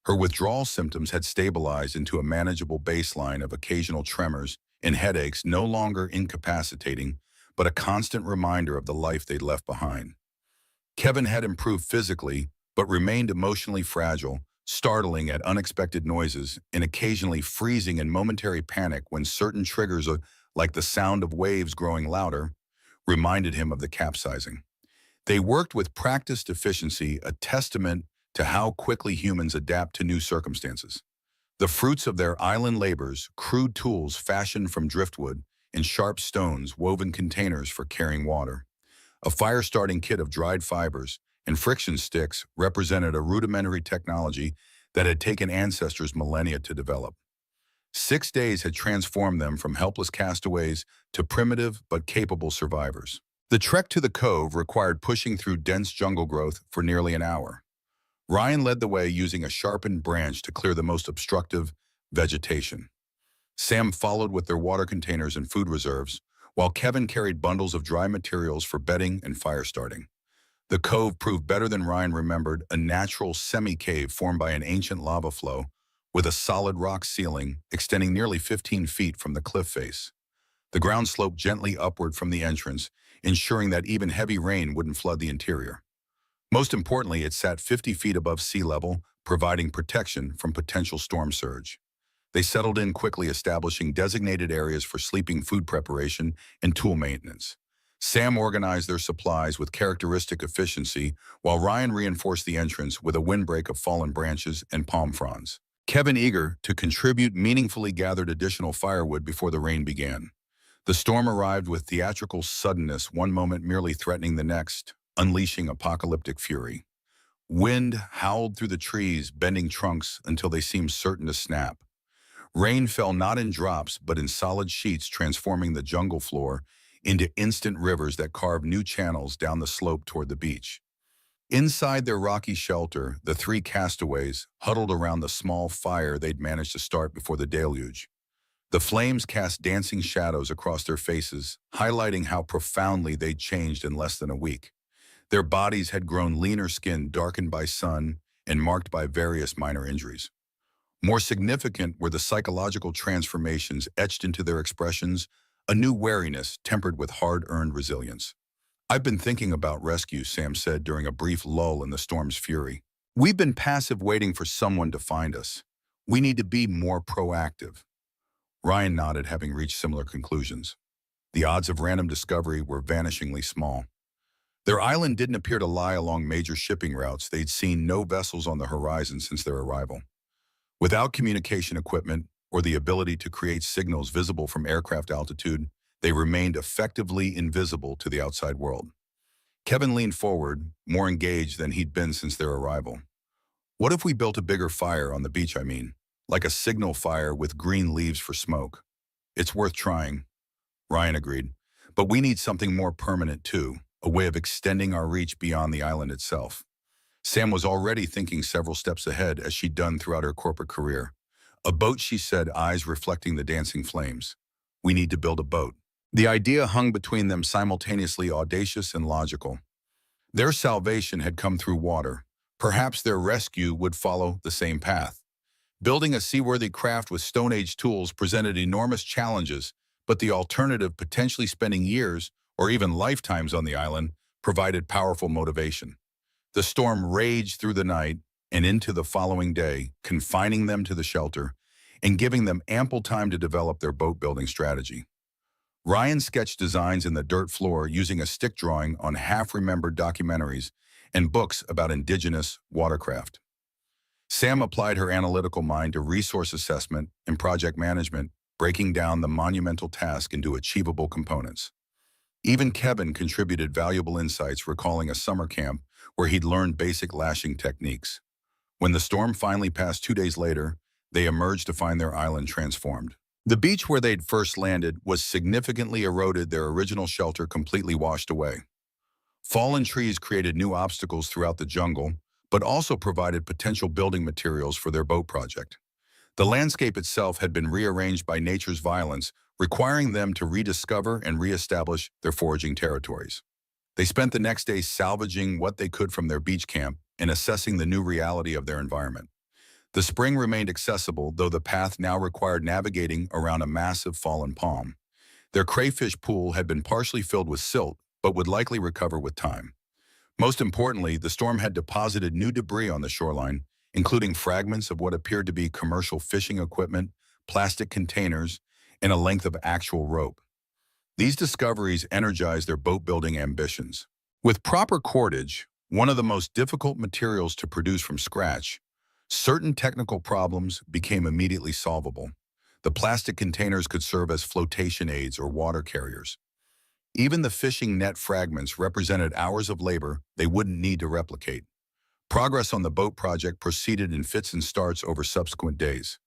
Her withdrawal symptoms had stabilized into a manageable baseline of occasional tremors and headaches, no longer incapacitating, but a constant reminder of the life they'd left behind. Kevin had improved physically, but remained emotionally fragile, startling at unexpected noises and occasionally freezing in momentary panic when certain triggers, like the sound of waves growing louder, reminded him of the capsizing. They worked with practiced efficiency, a testament to how quickly humans adapt to new circumstances. The fruits of their island labors, crude tools fashioned from driftwood and sharp stones, woven containers for carrying water. A fire-starting kit of dried fibers and friction sticks represented a rudimentary technology that had taken ancestors millennia to develop. 6 days had transformed them from helpless castaways to primitive but capable survivors. The trek to the cove required pushing through dense jungle growth for nearly an hour. Ryan led the way, using a sharpened branch to clear the most obstructive vegetation. Sam followed with their water containers and food reserves, while Kevin carried bundles of dry materials for bedding and fire starting. The cove proved better than Ryan remembered, a natural semi-cave formed by an ancient lava flow with a solid rock ceiling extending nearly 15 feet from the cliff face. The ground sloped gently upward from the entrance, ensuring that even heavy rain wouldn't flood the interior. Most importantly, it sat 50 feet above sea level, providing protection from potential storm surge. They settled in quickly, establishing designated areas for sleeping, food preparation, and tool maintenance. Sam organized their supplies with characteristic efficiency, while Ryan reinforced the entrance with a windbreak of fallen branches and palm fronds. Kevin, eager to contribute, meaningfully gathered additional firewood before the rain began. The storm arrived with theatrical suddenness, one moment merely threatening the next, unleashing apocalyptic fury. Wind howled through the trees, bending trunks until they seemed certain to snap. Rain fell not in drops, but in solid sheets, transforming the jungle floor into instant rivers that carved new channels down the slope toward the beach. Inside their rocky shelter, the three castaways huddled around the small fire they'd managed to start before the deluge. The flames cast dancing shadows across their faces, highlighting how profoundly they'd changed in less than a week. Their bodies had grown leaner, skin darkened by sun and marked by various minor injuries. More significant were the psychological transformations etched into their expressions, a new wariness tempered with hard-earned resilience. "I've been thinking about rescue," Sam said during a brief lull in the storm's fury. "We've been passive, waiting for someone to find us. We need to be more proactive." Ryan nodded, having reached similar conclusions. The odds of random discovery were vanishingly small. Their island didn't appear to lie along major shipping routes. They'd seen no vessels on the horizon since their arrival. Without communication equipment or the ability to create signals visible from aircraft altitude, they remained effectively invisible to the outside world. Kevin leaned forward, more engaged than he'd been since their arrival. "What if we built a bigger fire on the beach, I mean? Like a signal fire with green leaves for smoke." "It's worth trying," Ryan agreed. "But we need something more permanent too, a way of extending our reach beyond the island itself." Sam was already thinking several steps ahead, as she'd done throughout her corporate career. "A boat," she said, eyes reflecting the dancing flames. "We need to build a boat." The idea hung between them, simultaneously audacious and logical. Their salvation had come through water. Perhaps their rescue would follow the same path. Building a seaworthy craft with Stone Age tools presented enormous challenges, but the alternative, potentially spending years or even lifetimes on the island, provided powerful motivation. The storm raged through the night and into the following day, confining them to the shelter and giving them ample time to develop their boat-building strategy. Ryan sketched designs in the dirt floor using a stick drawing on half-remembered documentaries and books about indigenous watercraft. Sam applied her analytical mind to resource assessment and project management, breaking down the monumental task into achievable components. Even Kevin contributed valuable insights, recalling a summer camp where he'd learned basic lashing techniques. When the storm finally passed 2 days later, they emerged to find their island transformed. The beach where they'd first landed was significantly eroded, their original shelter completely washed away. Fallen trees created new obstacles throughout the jungle, but also provided potential building materials for their boat project. The landscape itself had been rearranged by nature's violence, requiring them to rediscover and reestablish their foraging territories. They spent the next day salvaging what they could from their beach camp and assessing the new reality of their environment. The spring remained accessible, though the path now required navigating around a massive fallen palm. Their crayfish pool had been partially filled with silt, but would likely recover with time. Most importantly, the storm had deposited new debris on the shoreline, including fragments of what appeared to be commercial fishing equipment, plastic containers, and a length of actual rope. These discoveries energized their boat-building ambitions. With proper cordage, one of the most difficult materials to produce from scratch, certain technical problems became immediately solvable. The plastic containers could serve as flotation aids or water carriers. Even the fishing net fragments represented hours of labor they wouldn't need to replicate. Progress on the boat project proceeded in fits and starts over subsequent days.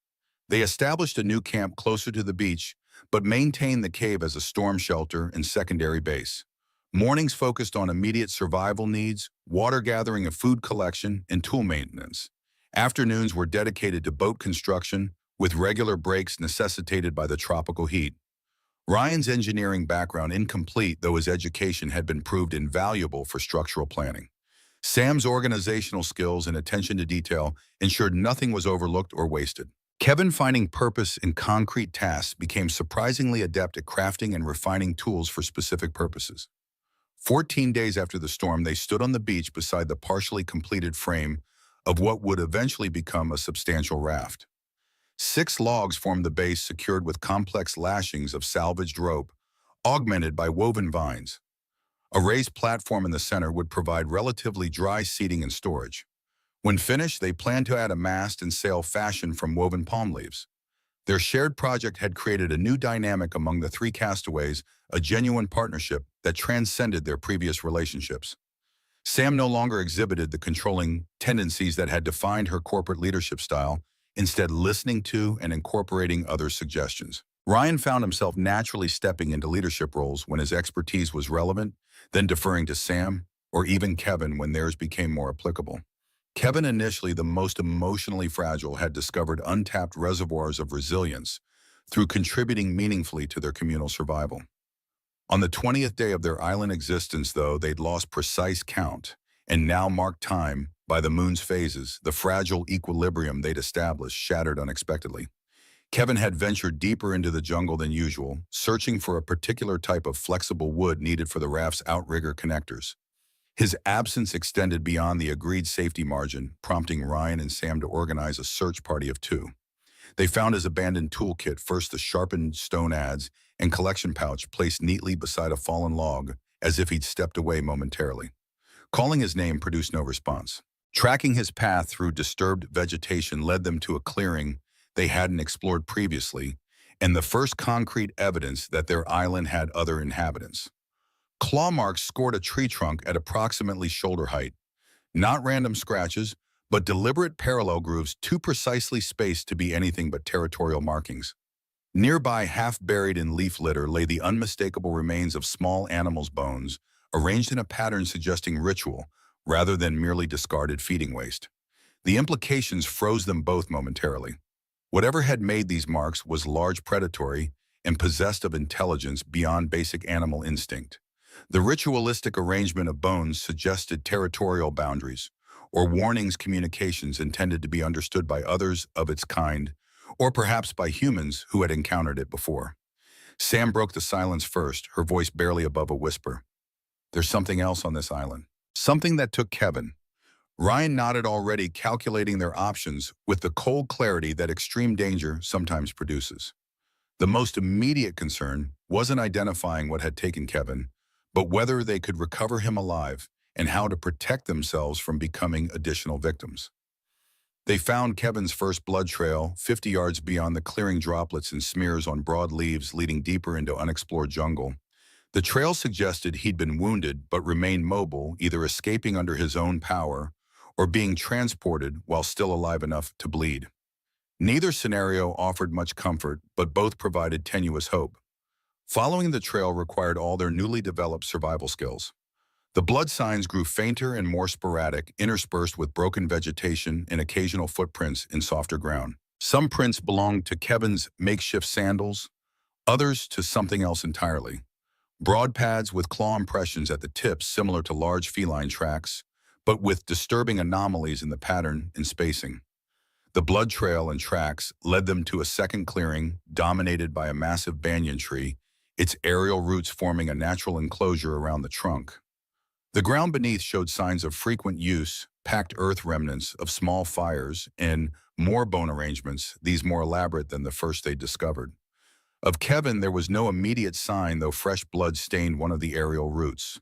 They established a new camp closer to the beach, but maintained the cave as a storm shelter and secondary base. Mornings focused on immediate survival needs, water gathering and food collection, and tool maintenance. Afternoons were dedicated to boat construction, with regular breaks necessitated by the tropical heat. Ryan's engineering background incomplete, though his education had been proved invaluable for structural planning. Sam's organizational skills and attention to detail ensured nothing was overlooked or wasted. Kevin, finding purpose in concrete tasks, became surprisingly adept at crafting and refining tools for specific purposes. 14 days after the storm, they stood on the beach beside the partially completed frame of what would eventually become a substantial raft. 6 logs formed the base, secured with complex lashings of salvaged rope, augmented by woven vines. A raised platform in the center would provide relatively dry seating and storage. When finished, they planned to add a mast and sail fashioned from woven palm leaves. Their shared project had created a new dynamic among the 3 castaways, a genuine partnership that transcended their previous relationships. Sam no longer exhibited the controlling tendencies that had defined her corporate leadership style, instead listening to and incorporating others' suggestions. Ryan found himself naturally stepping into leadership roles when his expertise was relevant, then deferring to Sam or even Kevin when theirs became more applicable. Kevin, initially the most emotionally fragile, had discovered untapped reservoirs of resilience through contributing meaningfully to their communal survival. On the 20th day of their island existence, though, they'd lost precise count and now marked time by the moon's phases. The fragile equilibrium they'd established shattered unexpectedly. Kevin had ventured deeper into the jungle than usual, searching for a particular type of flexible wood needed for the raft's outrigger connectors. His absence extended beyond the agreed safety margin, prompting Ryan and Sam to organize a search party of 2. They found his abandoned toolkit, first the sharpened stone adze and collection pouch placed neatly beside a fallen log, as if he'd stepped away momentarily. Calling his name produced no response. Tracking his path through disturbed vegetation led them to a clearing they hadn't explored previously, and the first concrete evidence that their island had other inhabitants. Claw marks scored a tree trunk at approximately shoulder height. Not random scratches, but deliberate parallel grooves too precisely spaced to be anything but territorial markings. Nearby, half buried in leaf litter, lay the unmistakable remains of small animals' bones, arranged in a pattern suggesting ritual rather than merely discarded feeding waste. The implications froze them both momentarily. Whatever had made these marks was large, predatory, and possessed of intelligence beyond basic animal instinct. The ritualistic arrangement of bones suggested territorial boundaries, or warnings communications intended to be understood by others of its kind, or perhaps by humans who had encountered it before. Sam broke the silence first, her voice barely above a whisper. There's something else on this island. Something that took Kevin. Ryan nodded, already calculating their options with the cold clarity that extreme danger sometimes produces. The most immediate concern wasn't identifying what had taken Kevin, but whether they could recover him alive and how to protect themselves from becoming additional victims. They found Kevin's first blood trail 50 yards beyond the clearing, droplets and smears on broad leaves leading deeper into unexplored jungle. The trail suggested he'd been wounded but remained mobile, either escaping under his own power or being transported while still alive enough to bleed. Neither scenario offered much comfort, but both provided tenuous hope. Following the trail required all their newly developed survival skills. The blood signs grew fainter and more sporadic, interspersed with broken vegetation and occasional footprints in softer ground. Some prints belonged to Kevin's makeshift sandals, others to something else entirely. Broad pads with claw impressions at the tips similar to large feline tracks, but with disturbing anomalies in the pattern and spacing. The blood trail and tracks led them to a second clearing dominated by a massive banyan tree, its aerial roots forming a natural enclosure around the trunk. The ground beneath showed signs of frequent use, packed earth remnants of small fires, and more bone arrangements, these more elaborate than the first they discovered. Of Kevin, there was no immediate sign, though fresh blood stained one of the aerial roots.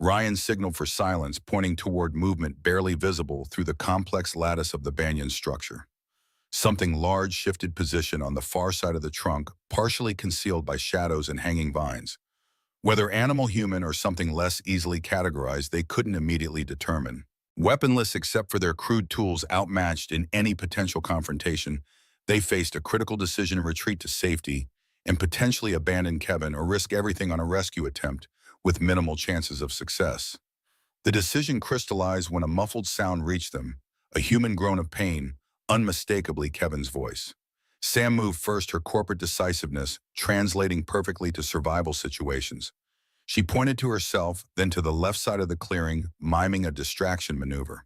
Ryan signaled for silence, pointing toward movement barely visible through the complex lattice of the banyan structure. Something large shifted position on the far side of the trunk, partially concealed by shadows and hanging vines. Whether animal, human, or something less easily categorized, they couldn't immediately determine. Weaponless except for their crude tools, outmatched in any potential confrontation, they faced a critical decision: retreat to safety and potentially abandon Kevin or risk everything on a rescue attempt with minimal chances of success. The decision crystallized when a muffled sound reached them, a human groan of pain, unmistakably Kevin's voice. Sam moved first, her corporate decisiveness translating perfectly to survival situations. She pointed to herself, then to the left side of the clearing, miming a distraction maneuver.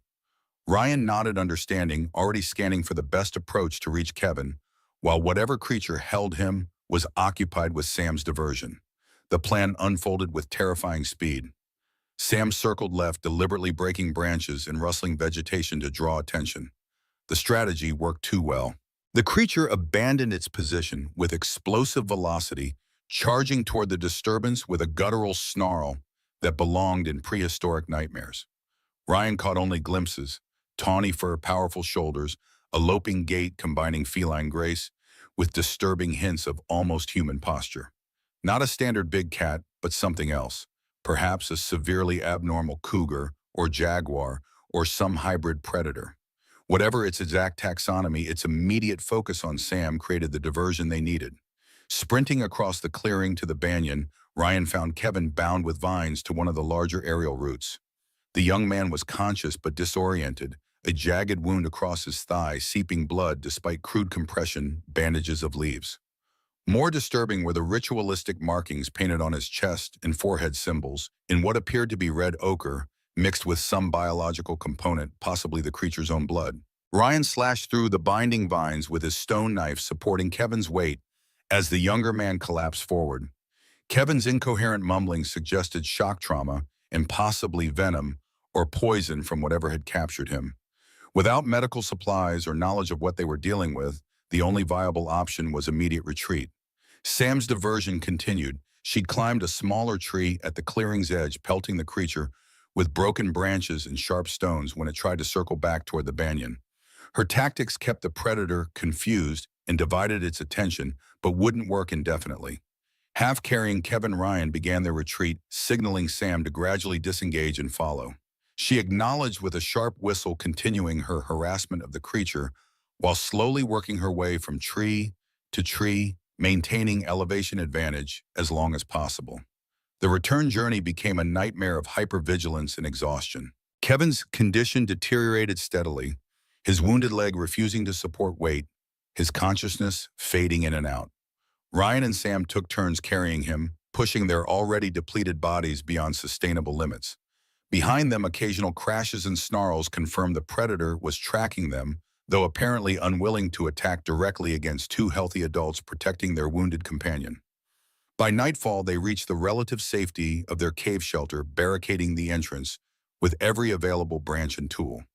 Ryan nodded, understanding, already scanning for the best approach to reach Kevin, while whatever creature held him was occupied with Sam's diversion. The plan unfolded with terrifying speed. Sam circled left, deliberately breaking branches and rustling vegetation to draw attention. The strategy worked too well. The creature abandoned its position with explosive velocity, charging toward the disturbance with a guttural snarl that belonged in prehistoric nightmares. Ryan caught only glimpses: tawny fur, powerful shoulders, a loping gait combining feline grace with disturbing hints of almost human posture. Not a standard big cat, but something else. Perhaps a severely abnormal cougar or jaguar or some hybrid predator. Whatever its exact taxonomy, its immediate focus on Sam created the diversion they needed. Sprinting across the clearing to the banyan, Ryan found Kevin bound with vines to one of the larger aerial roots. The young man was conscious but disoriented, a jagged wound across his thigh seeping blood despite crude compression bandages of leaves. More disturbing were the ritualistic markings painted on his chest and forehead, symbols in what appeared to be red ochre, mixed with some biological component, possibly the creature's own blood. Ryan slashed through the binding vines with his stone knife, supporting Kevin's weight as the younger man collapsed forward. Kevin's incoherent mumbling suggested shock trauma and possibly venom or poison from whatever had captured him. Without medical supplies or knowledge of what they were dealing with, the only viable option was immediate retreat. Sam's diversion continued. She'd climbed a smaller tree at the clearing's edge, pelting the creature with broken branches and sharp stones when it tried to circle back toward the banyan. Her tactics kept the predator confused and divided its attention, but wouldn't work indefinitely. Half-carrying Kevin, Ryan began their retreat, signaling Sam to gradually disengage and follow. She acknowledged with a sharp whistle, continuing her harassment of the creature while slowly working her way from tree to tree, maintaining elevation advantage as long as possible. The return journey became a nightmare of hypervigilance and exhaustion. Kevin's condition deteriorated steadily, his wounded leg refusing to support weight, his consciousness fading in and out. Ryan and Sam took turns carrying him, pushing their already depleted bodies beyond sustainable limits. Behind them, occasional crashes and snarls confirmed the predator was tracking them, though apparently unwilling to attack directly against two healthy adults protecting their wounded companion. By nightfall, they reached the relative safety of their cave shelter, barricading the entrance with every available branch and tool.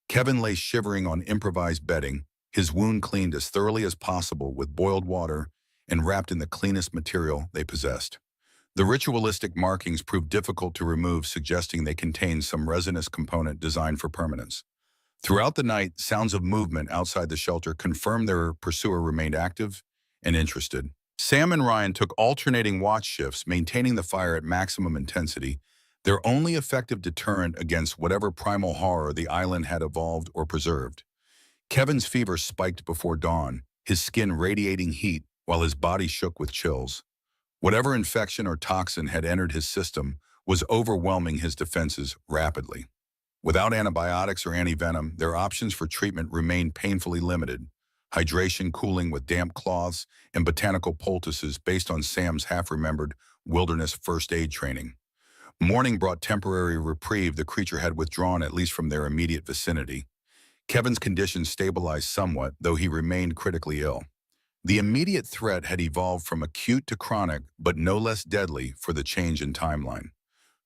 Kevin lay shivering on improvised bedding, his wound cleaned as thoroughly as possible with boiled water and wrapped in the cleanest material they possessed. The ritualistic markings proved difficult to remove, suggesting they contained some resinous component designed for permanence. Throughout the night, sounds of movement outside the shelter confirmed their pursuer remained active and interested. Sam and Ryan took alternating watch shifts, maintaining the fire at maximum intensity, their only effective deterrent against whatever primal horror the island had evolved or preserved. Kevin's fever spiked before dawn, his skin radiating heat while his body shook with chills. Whatever infection or toxin had entered his system was overwhelming his defenses rapidly. Without antibiotics or antivenom, their options for treatment remained painfully limited. Hydration, cooling with damp cloths, and botanical poultices based on Sam's half-remembered wilderness first aid training. Morning brought temporary reprieve. The creature had withdrawn at least from their immediate vicinity. Kevin's condition stabilized somewhat, though he remained critically ill. The immediate threat had evolved from acute to chronic, but no less deadly for the change in timeline.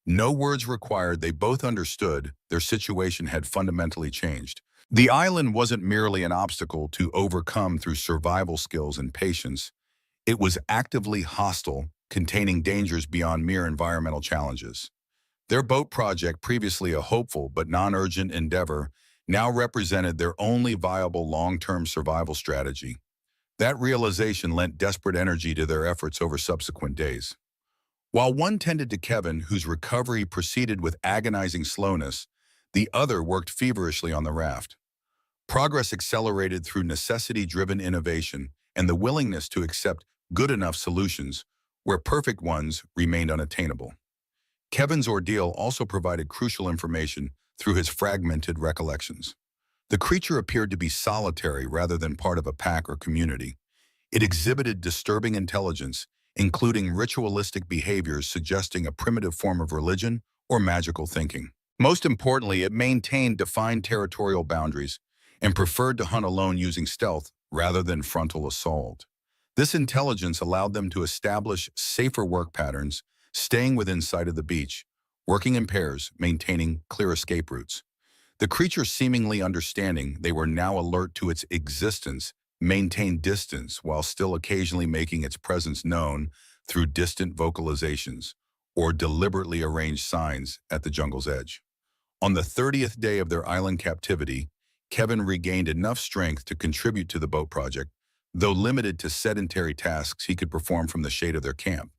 No words required, they both understood their situation had fundamentally changed. The island wasn't merely an obstacle to overcome through survival skills and patience. It was actively hostile, containing dangers beyond mere environmental challenges. Their boat project, previously a hopeful but non-urgent endeavor, now represented their only viable long-term survival strategy. That realization lent desperate energy to their efforts over subsequent days. While one tended to Kevin, whose recovery proceeded with agonizing slowness, the other worked feverishly on the raft. Progress accelerated through necessity-driven innovation and the willingness to accept good enough solutions where perfect ones remained unattainable. Kevin's ordeal also provided crucial information through his fragmented recollections. The creature appeared to be solitary rather than part of a pack or community. It exhibited disturbing intelligence, including ritualistic behaviors suggesting a primitive form of religion or magical thinking. Most importantly, it maintained defined territorial boundaries and preferred to hunt alone using stealth rather than frontal assault. This intelligence allowed them to establish safer work patterns, staying within sight of the beach, working in pairs, maintaining clear escape routes. The creature seemingly understanding they were now alert to its existence, maintained distance while still occasionally making its presence known through distant vocalizations or deliberately arranged signs at the jungle's edge. On the 30th day of their island captivity, Kevin regained enough strength to contribute to the boat project, though limited to sedentary tasks he could perform from the shade of their camp.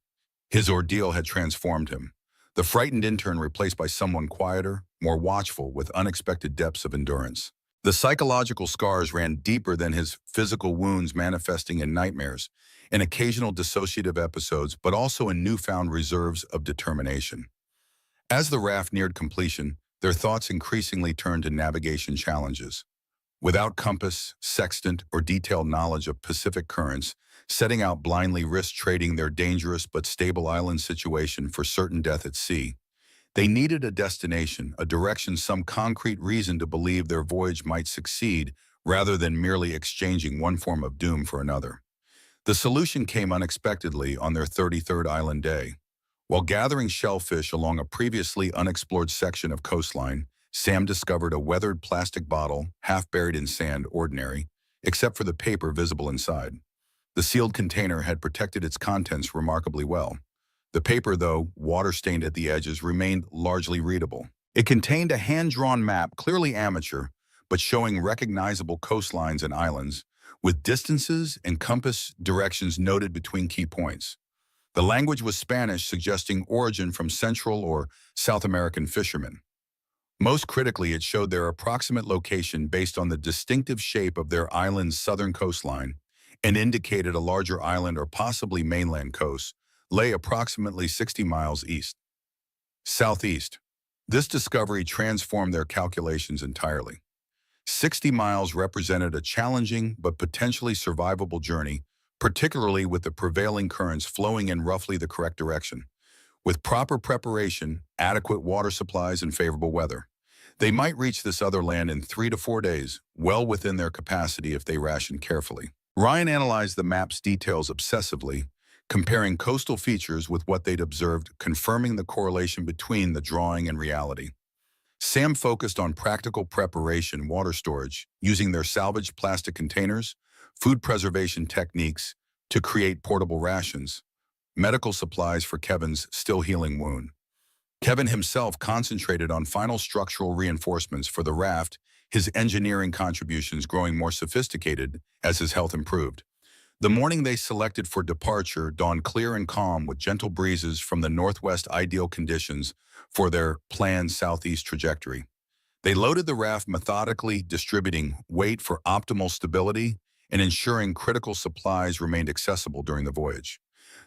His ordeal had transformed him. The frightened intern replaced by someone quieter, more watchful, with unexpected depths of endurance. The psychological scars ran deeper than his physical wounds, manifesting in nightmares, in occasional dissociative episodes, but also in newfound reserves of determination. As the raft neared completion, their thoughts increasingly turned to navigation challenges. Without compass, sextant, or detailed knowledge of Pacific currents, setting out blindly risked trading their dangerous but stable island situation for certain death at sea. They needed a destination, a direction, some concrete reason to believe their voyage might succeed rather than merely exchanging one form of doom for another. The solution came unexpectedly on their 33rd island day. While gathering shellfish along a previously unexplored section of coastline, Sam discovered a weathered plastic bottle, half buried in sand, ordinary, except for the paper visible inside. The sealed container had protected its contents remarkably well. The paper, though water-stained at the edges, remained largely readable. It contained a hand-drawn map, clearly amateur, but showing recognizable coastlines and islands, with distances and compass directions noted between key points. The language was Spanish, suggesting origin from Central or South American fishermen. Most critically, it showed their approximate location based on the distinctive shape of their island's southern coastline and indicated a larger island or possibly mainland coast lay approximately 60 miles east. Southeast. This discovery transformed their calculations entirely. 60 miles represented a challenging but potentially survivable journey, particularly with the prevailing currents flowing in roughly the correct direction. With proper preparation, adequate water supplies, and favorable weather, they might reach this other land in 3 to 4 days, well within their capacity if they ration carefully. Ryan analyzed the map's details obsessively, comparing coastal features with what they'd observed, confirming the correlation between the drawing and reality. Sam focused on practical preparation water storage, using their salvaged plastic containers, food preservation techniques to create portable rations, medical supplies for Kevin's still healing wound. Kevin himself concentrated on final structural reinforcements for the raft, his engineering contributions growing more sophisticated as his health improved. The morning they selected for departure dawned clear and calm with gentle breezes from the northwest, ideal conditions for their planned southeast trajectory. They loaded the raft methodically, distributing weight for optimal stability and ensuring critical supplies remained accessible during the voyage.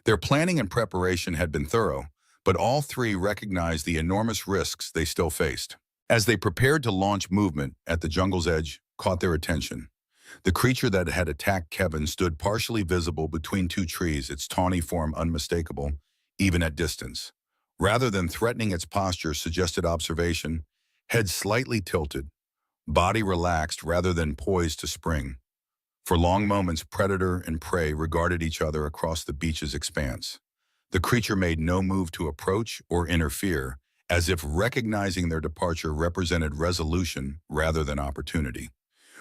Their planning and preparation had been thorough, but all three recognized the enormous risks they still faced. As they prepared to launch, movement at the jungle's edge caught their attention. The creature that had attacked Kevin stood partially visible between two trees, its tawny form unmistakable, even at distance. Rather than threatening, its posture suggested observation, head slightly tilted, body relaxed rather than poised to spring. For long moments, predator and prey regarded each other across the beach's expanse. The creature made no move to approach or interfere, as if recognizing their departure represented resolution rather than opportunity.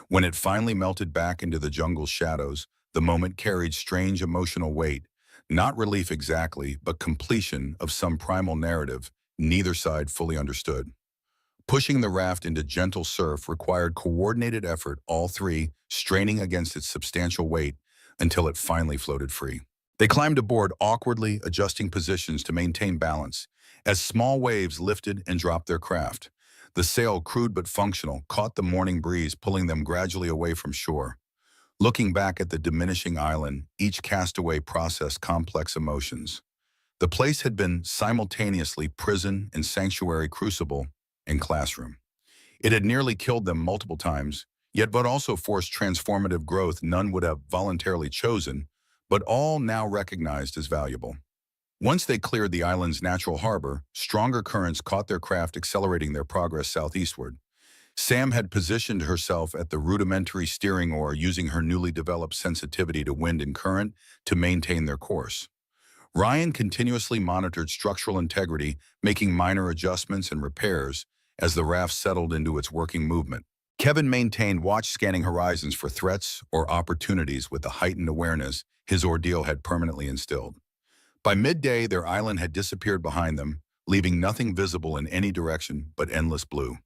When it finally melted back into the jungle's shadows, the moment carried strange emotional weight, not relief exactly, but completion of some primal narrative neither side fully understood. Pushing the raft into gentle surf required coordinated effort, all three straining against its substantial weight until it finally floated free. They climbed aboard awkwardly, adjusting positions to maintain balance, as small waves lifted and dropped their craft. The sail, crude but functional, caught the morning breeze, pulling them gradually away from shore. Looking back at the diminishing island, each castaway processed complex emotions. The place had been simultaneously prison and sanctuary, crucible and classroom. It had nearly killed them multiple times, yet but also forced transformative growth none would have voluntarily chosen, but all now recognized as valuable. Once they cleared the island's natural harbor, stronger currents caught their craft, accelerating their progress southeastward. Sam had positioned herself at the rudimentary steering oar, using her newly developed sensitivity to wind and current to maintain their course. Ryan continuously monitored structural integrity, making minor adjustments and repairs as the raft settled into its working movement. Kevin maintained watch, scanning horizons for threats or opportunities with the heightened awareness his ordeal had permanently instilled. By midday, their island had disappeared behind them, leaving nothing visible in any direction but endless blue.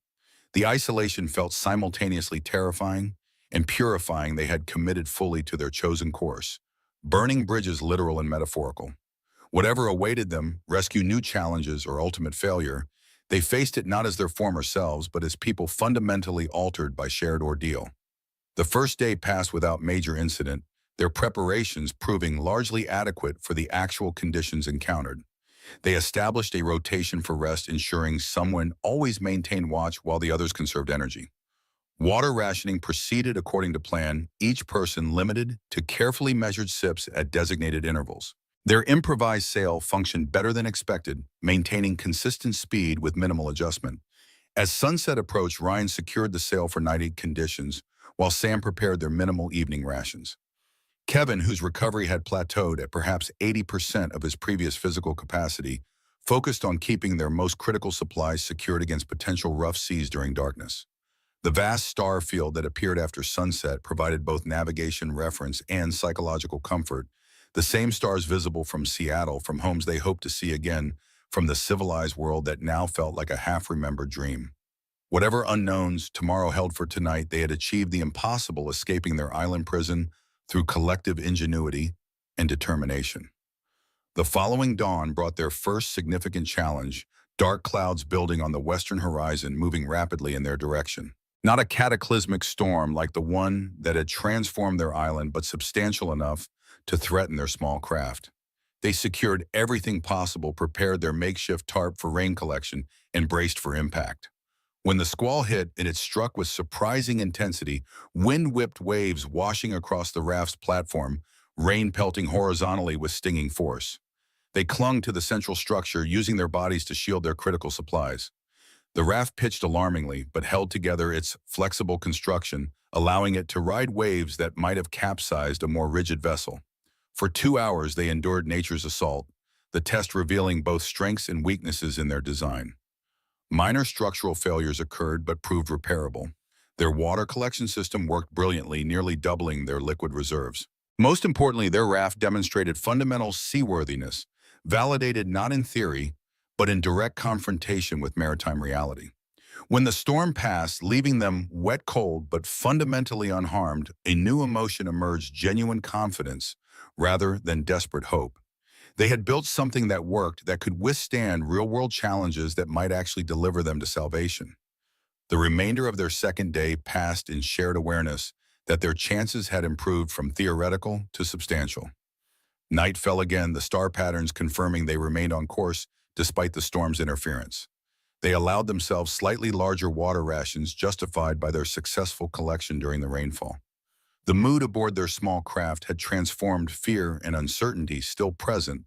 The isolation felt simultaneously terrifying and purifying. They had committed fully to their chosen course, burning bridges literal and metaphorical. Whatever awaited them, rescue, new challenges, or ultimate failure, they faced it not as their former selves, but as people fundamentally altered by shared ordeal. The first day passed without major incident, their preparations proving largely adequate for the actual conditions encountered. They established a rotation for rest, ensuring someone always maintained watch while the others conserved energy. Water rationing proceeded according to plan, each person limited to carefully measured sips at designated intervals. Their improvised sail functioned better than expected, maintaining consistent speed with minimal adjustment. As sunset approached, Ryan secured the sail for night conditions, while Sam prepared their minimal evening rations. Kevin, whose recovery had plateaued at perhaps 80% of his previous physical capacity, focused on keeping their most critical supplies secured against potential rough seas during darkness. The vast star field that appeared after sunset provided both navigation reference and psychological comfort, the same stars visible from Seattle, from homes they hoped to see again, from the civilized world that now felt like a half-remembered dream. Whatever unknowns tomorrow held for tonight, they had achieved the impossible, escaping their island prison through collective ingenuity and determination. The following dawn brought their first significant challenge, dark clouds building on the western horizon, moving rapidly in their direction. Not a cataclysmic storm like the one that had transformed their island, but substantial enough to threaten their small craft. They secured everything possible, prepared their makeshift tarp for rain collection, and braced for impact. When the squall hit, and it struck with surprising intensity, wind-whipped waves washing across the raft's platform, rain pelting horizontally with stinging force. They clung to the central structure, using their bodies to shield their critical supplies. The raft pitched alarmingly, but held together its flexible construction, allowing it to ride waves that might have capsized a more rigid vessel. For 2 hours, they endured nature's assault, the test revealing both strengths and weaknesses in their design. Minor structural failures occurred but proved repairable. Their water collection system worked brilliantly, nearly doubling their liquid reserves. Most importantly, their raft demonstrated fundamental seaworthiness, validated not in theory, but in direct confrontation with maritime reality. When the storm passed, leaving them wet cold but fundamentally unharmed, a new emotion emerged: genuine confidence rather than desperate hope. They had built something that worked, that could withstand real-world challenges, that might actually deliver them to salvation. The remainder of their second day passed in shared awareness that their chances had improved from theoretical to substantial. Night fell again, the star patterns confirming they remained on course despite the storm's interference. They allowed themselves slightly larger water rations, justified by their successful collection during the rainfall. The mood aboard their small craft had transformed, fear and uncertainty still present,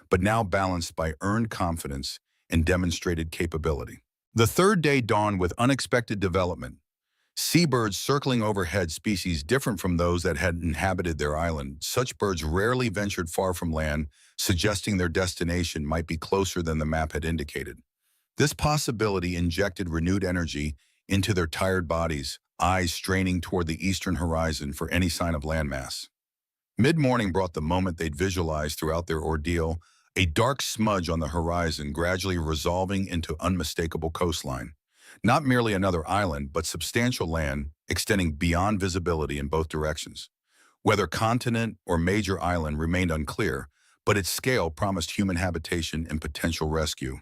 but now balanced by earned confidence and demonstrated capability. The third day dawned with unexpected development. Seabirds circling overhead, species different from those that had inhabited their island. Such birds rarely ventured far from land, suggesting their destination might be closer than the map had indicated. This possibility injected renewed energy into their tired bodies, eyes straining toward the eastern horizon for any sign of landmass. Mid-morning brought the moment they'd visualized throughout their ordeal: a dark smudge on the horizon, gradually resolving into unmistakable coastline. Not merely another island, but substantial land extending beyond visibility in both directions. Whether continent or major island remained unclear, but its scale promised human habitation and potential rescue.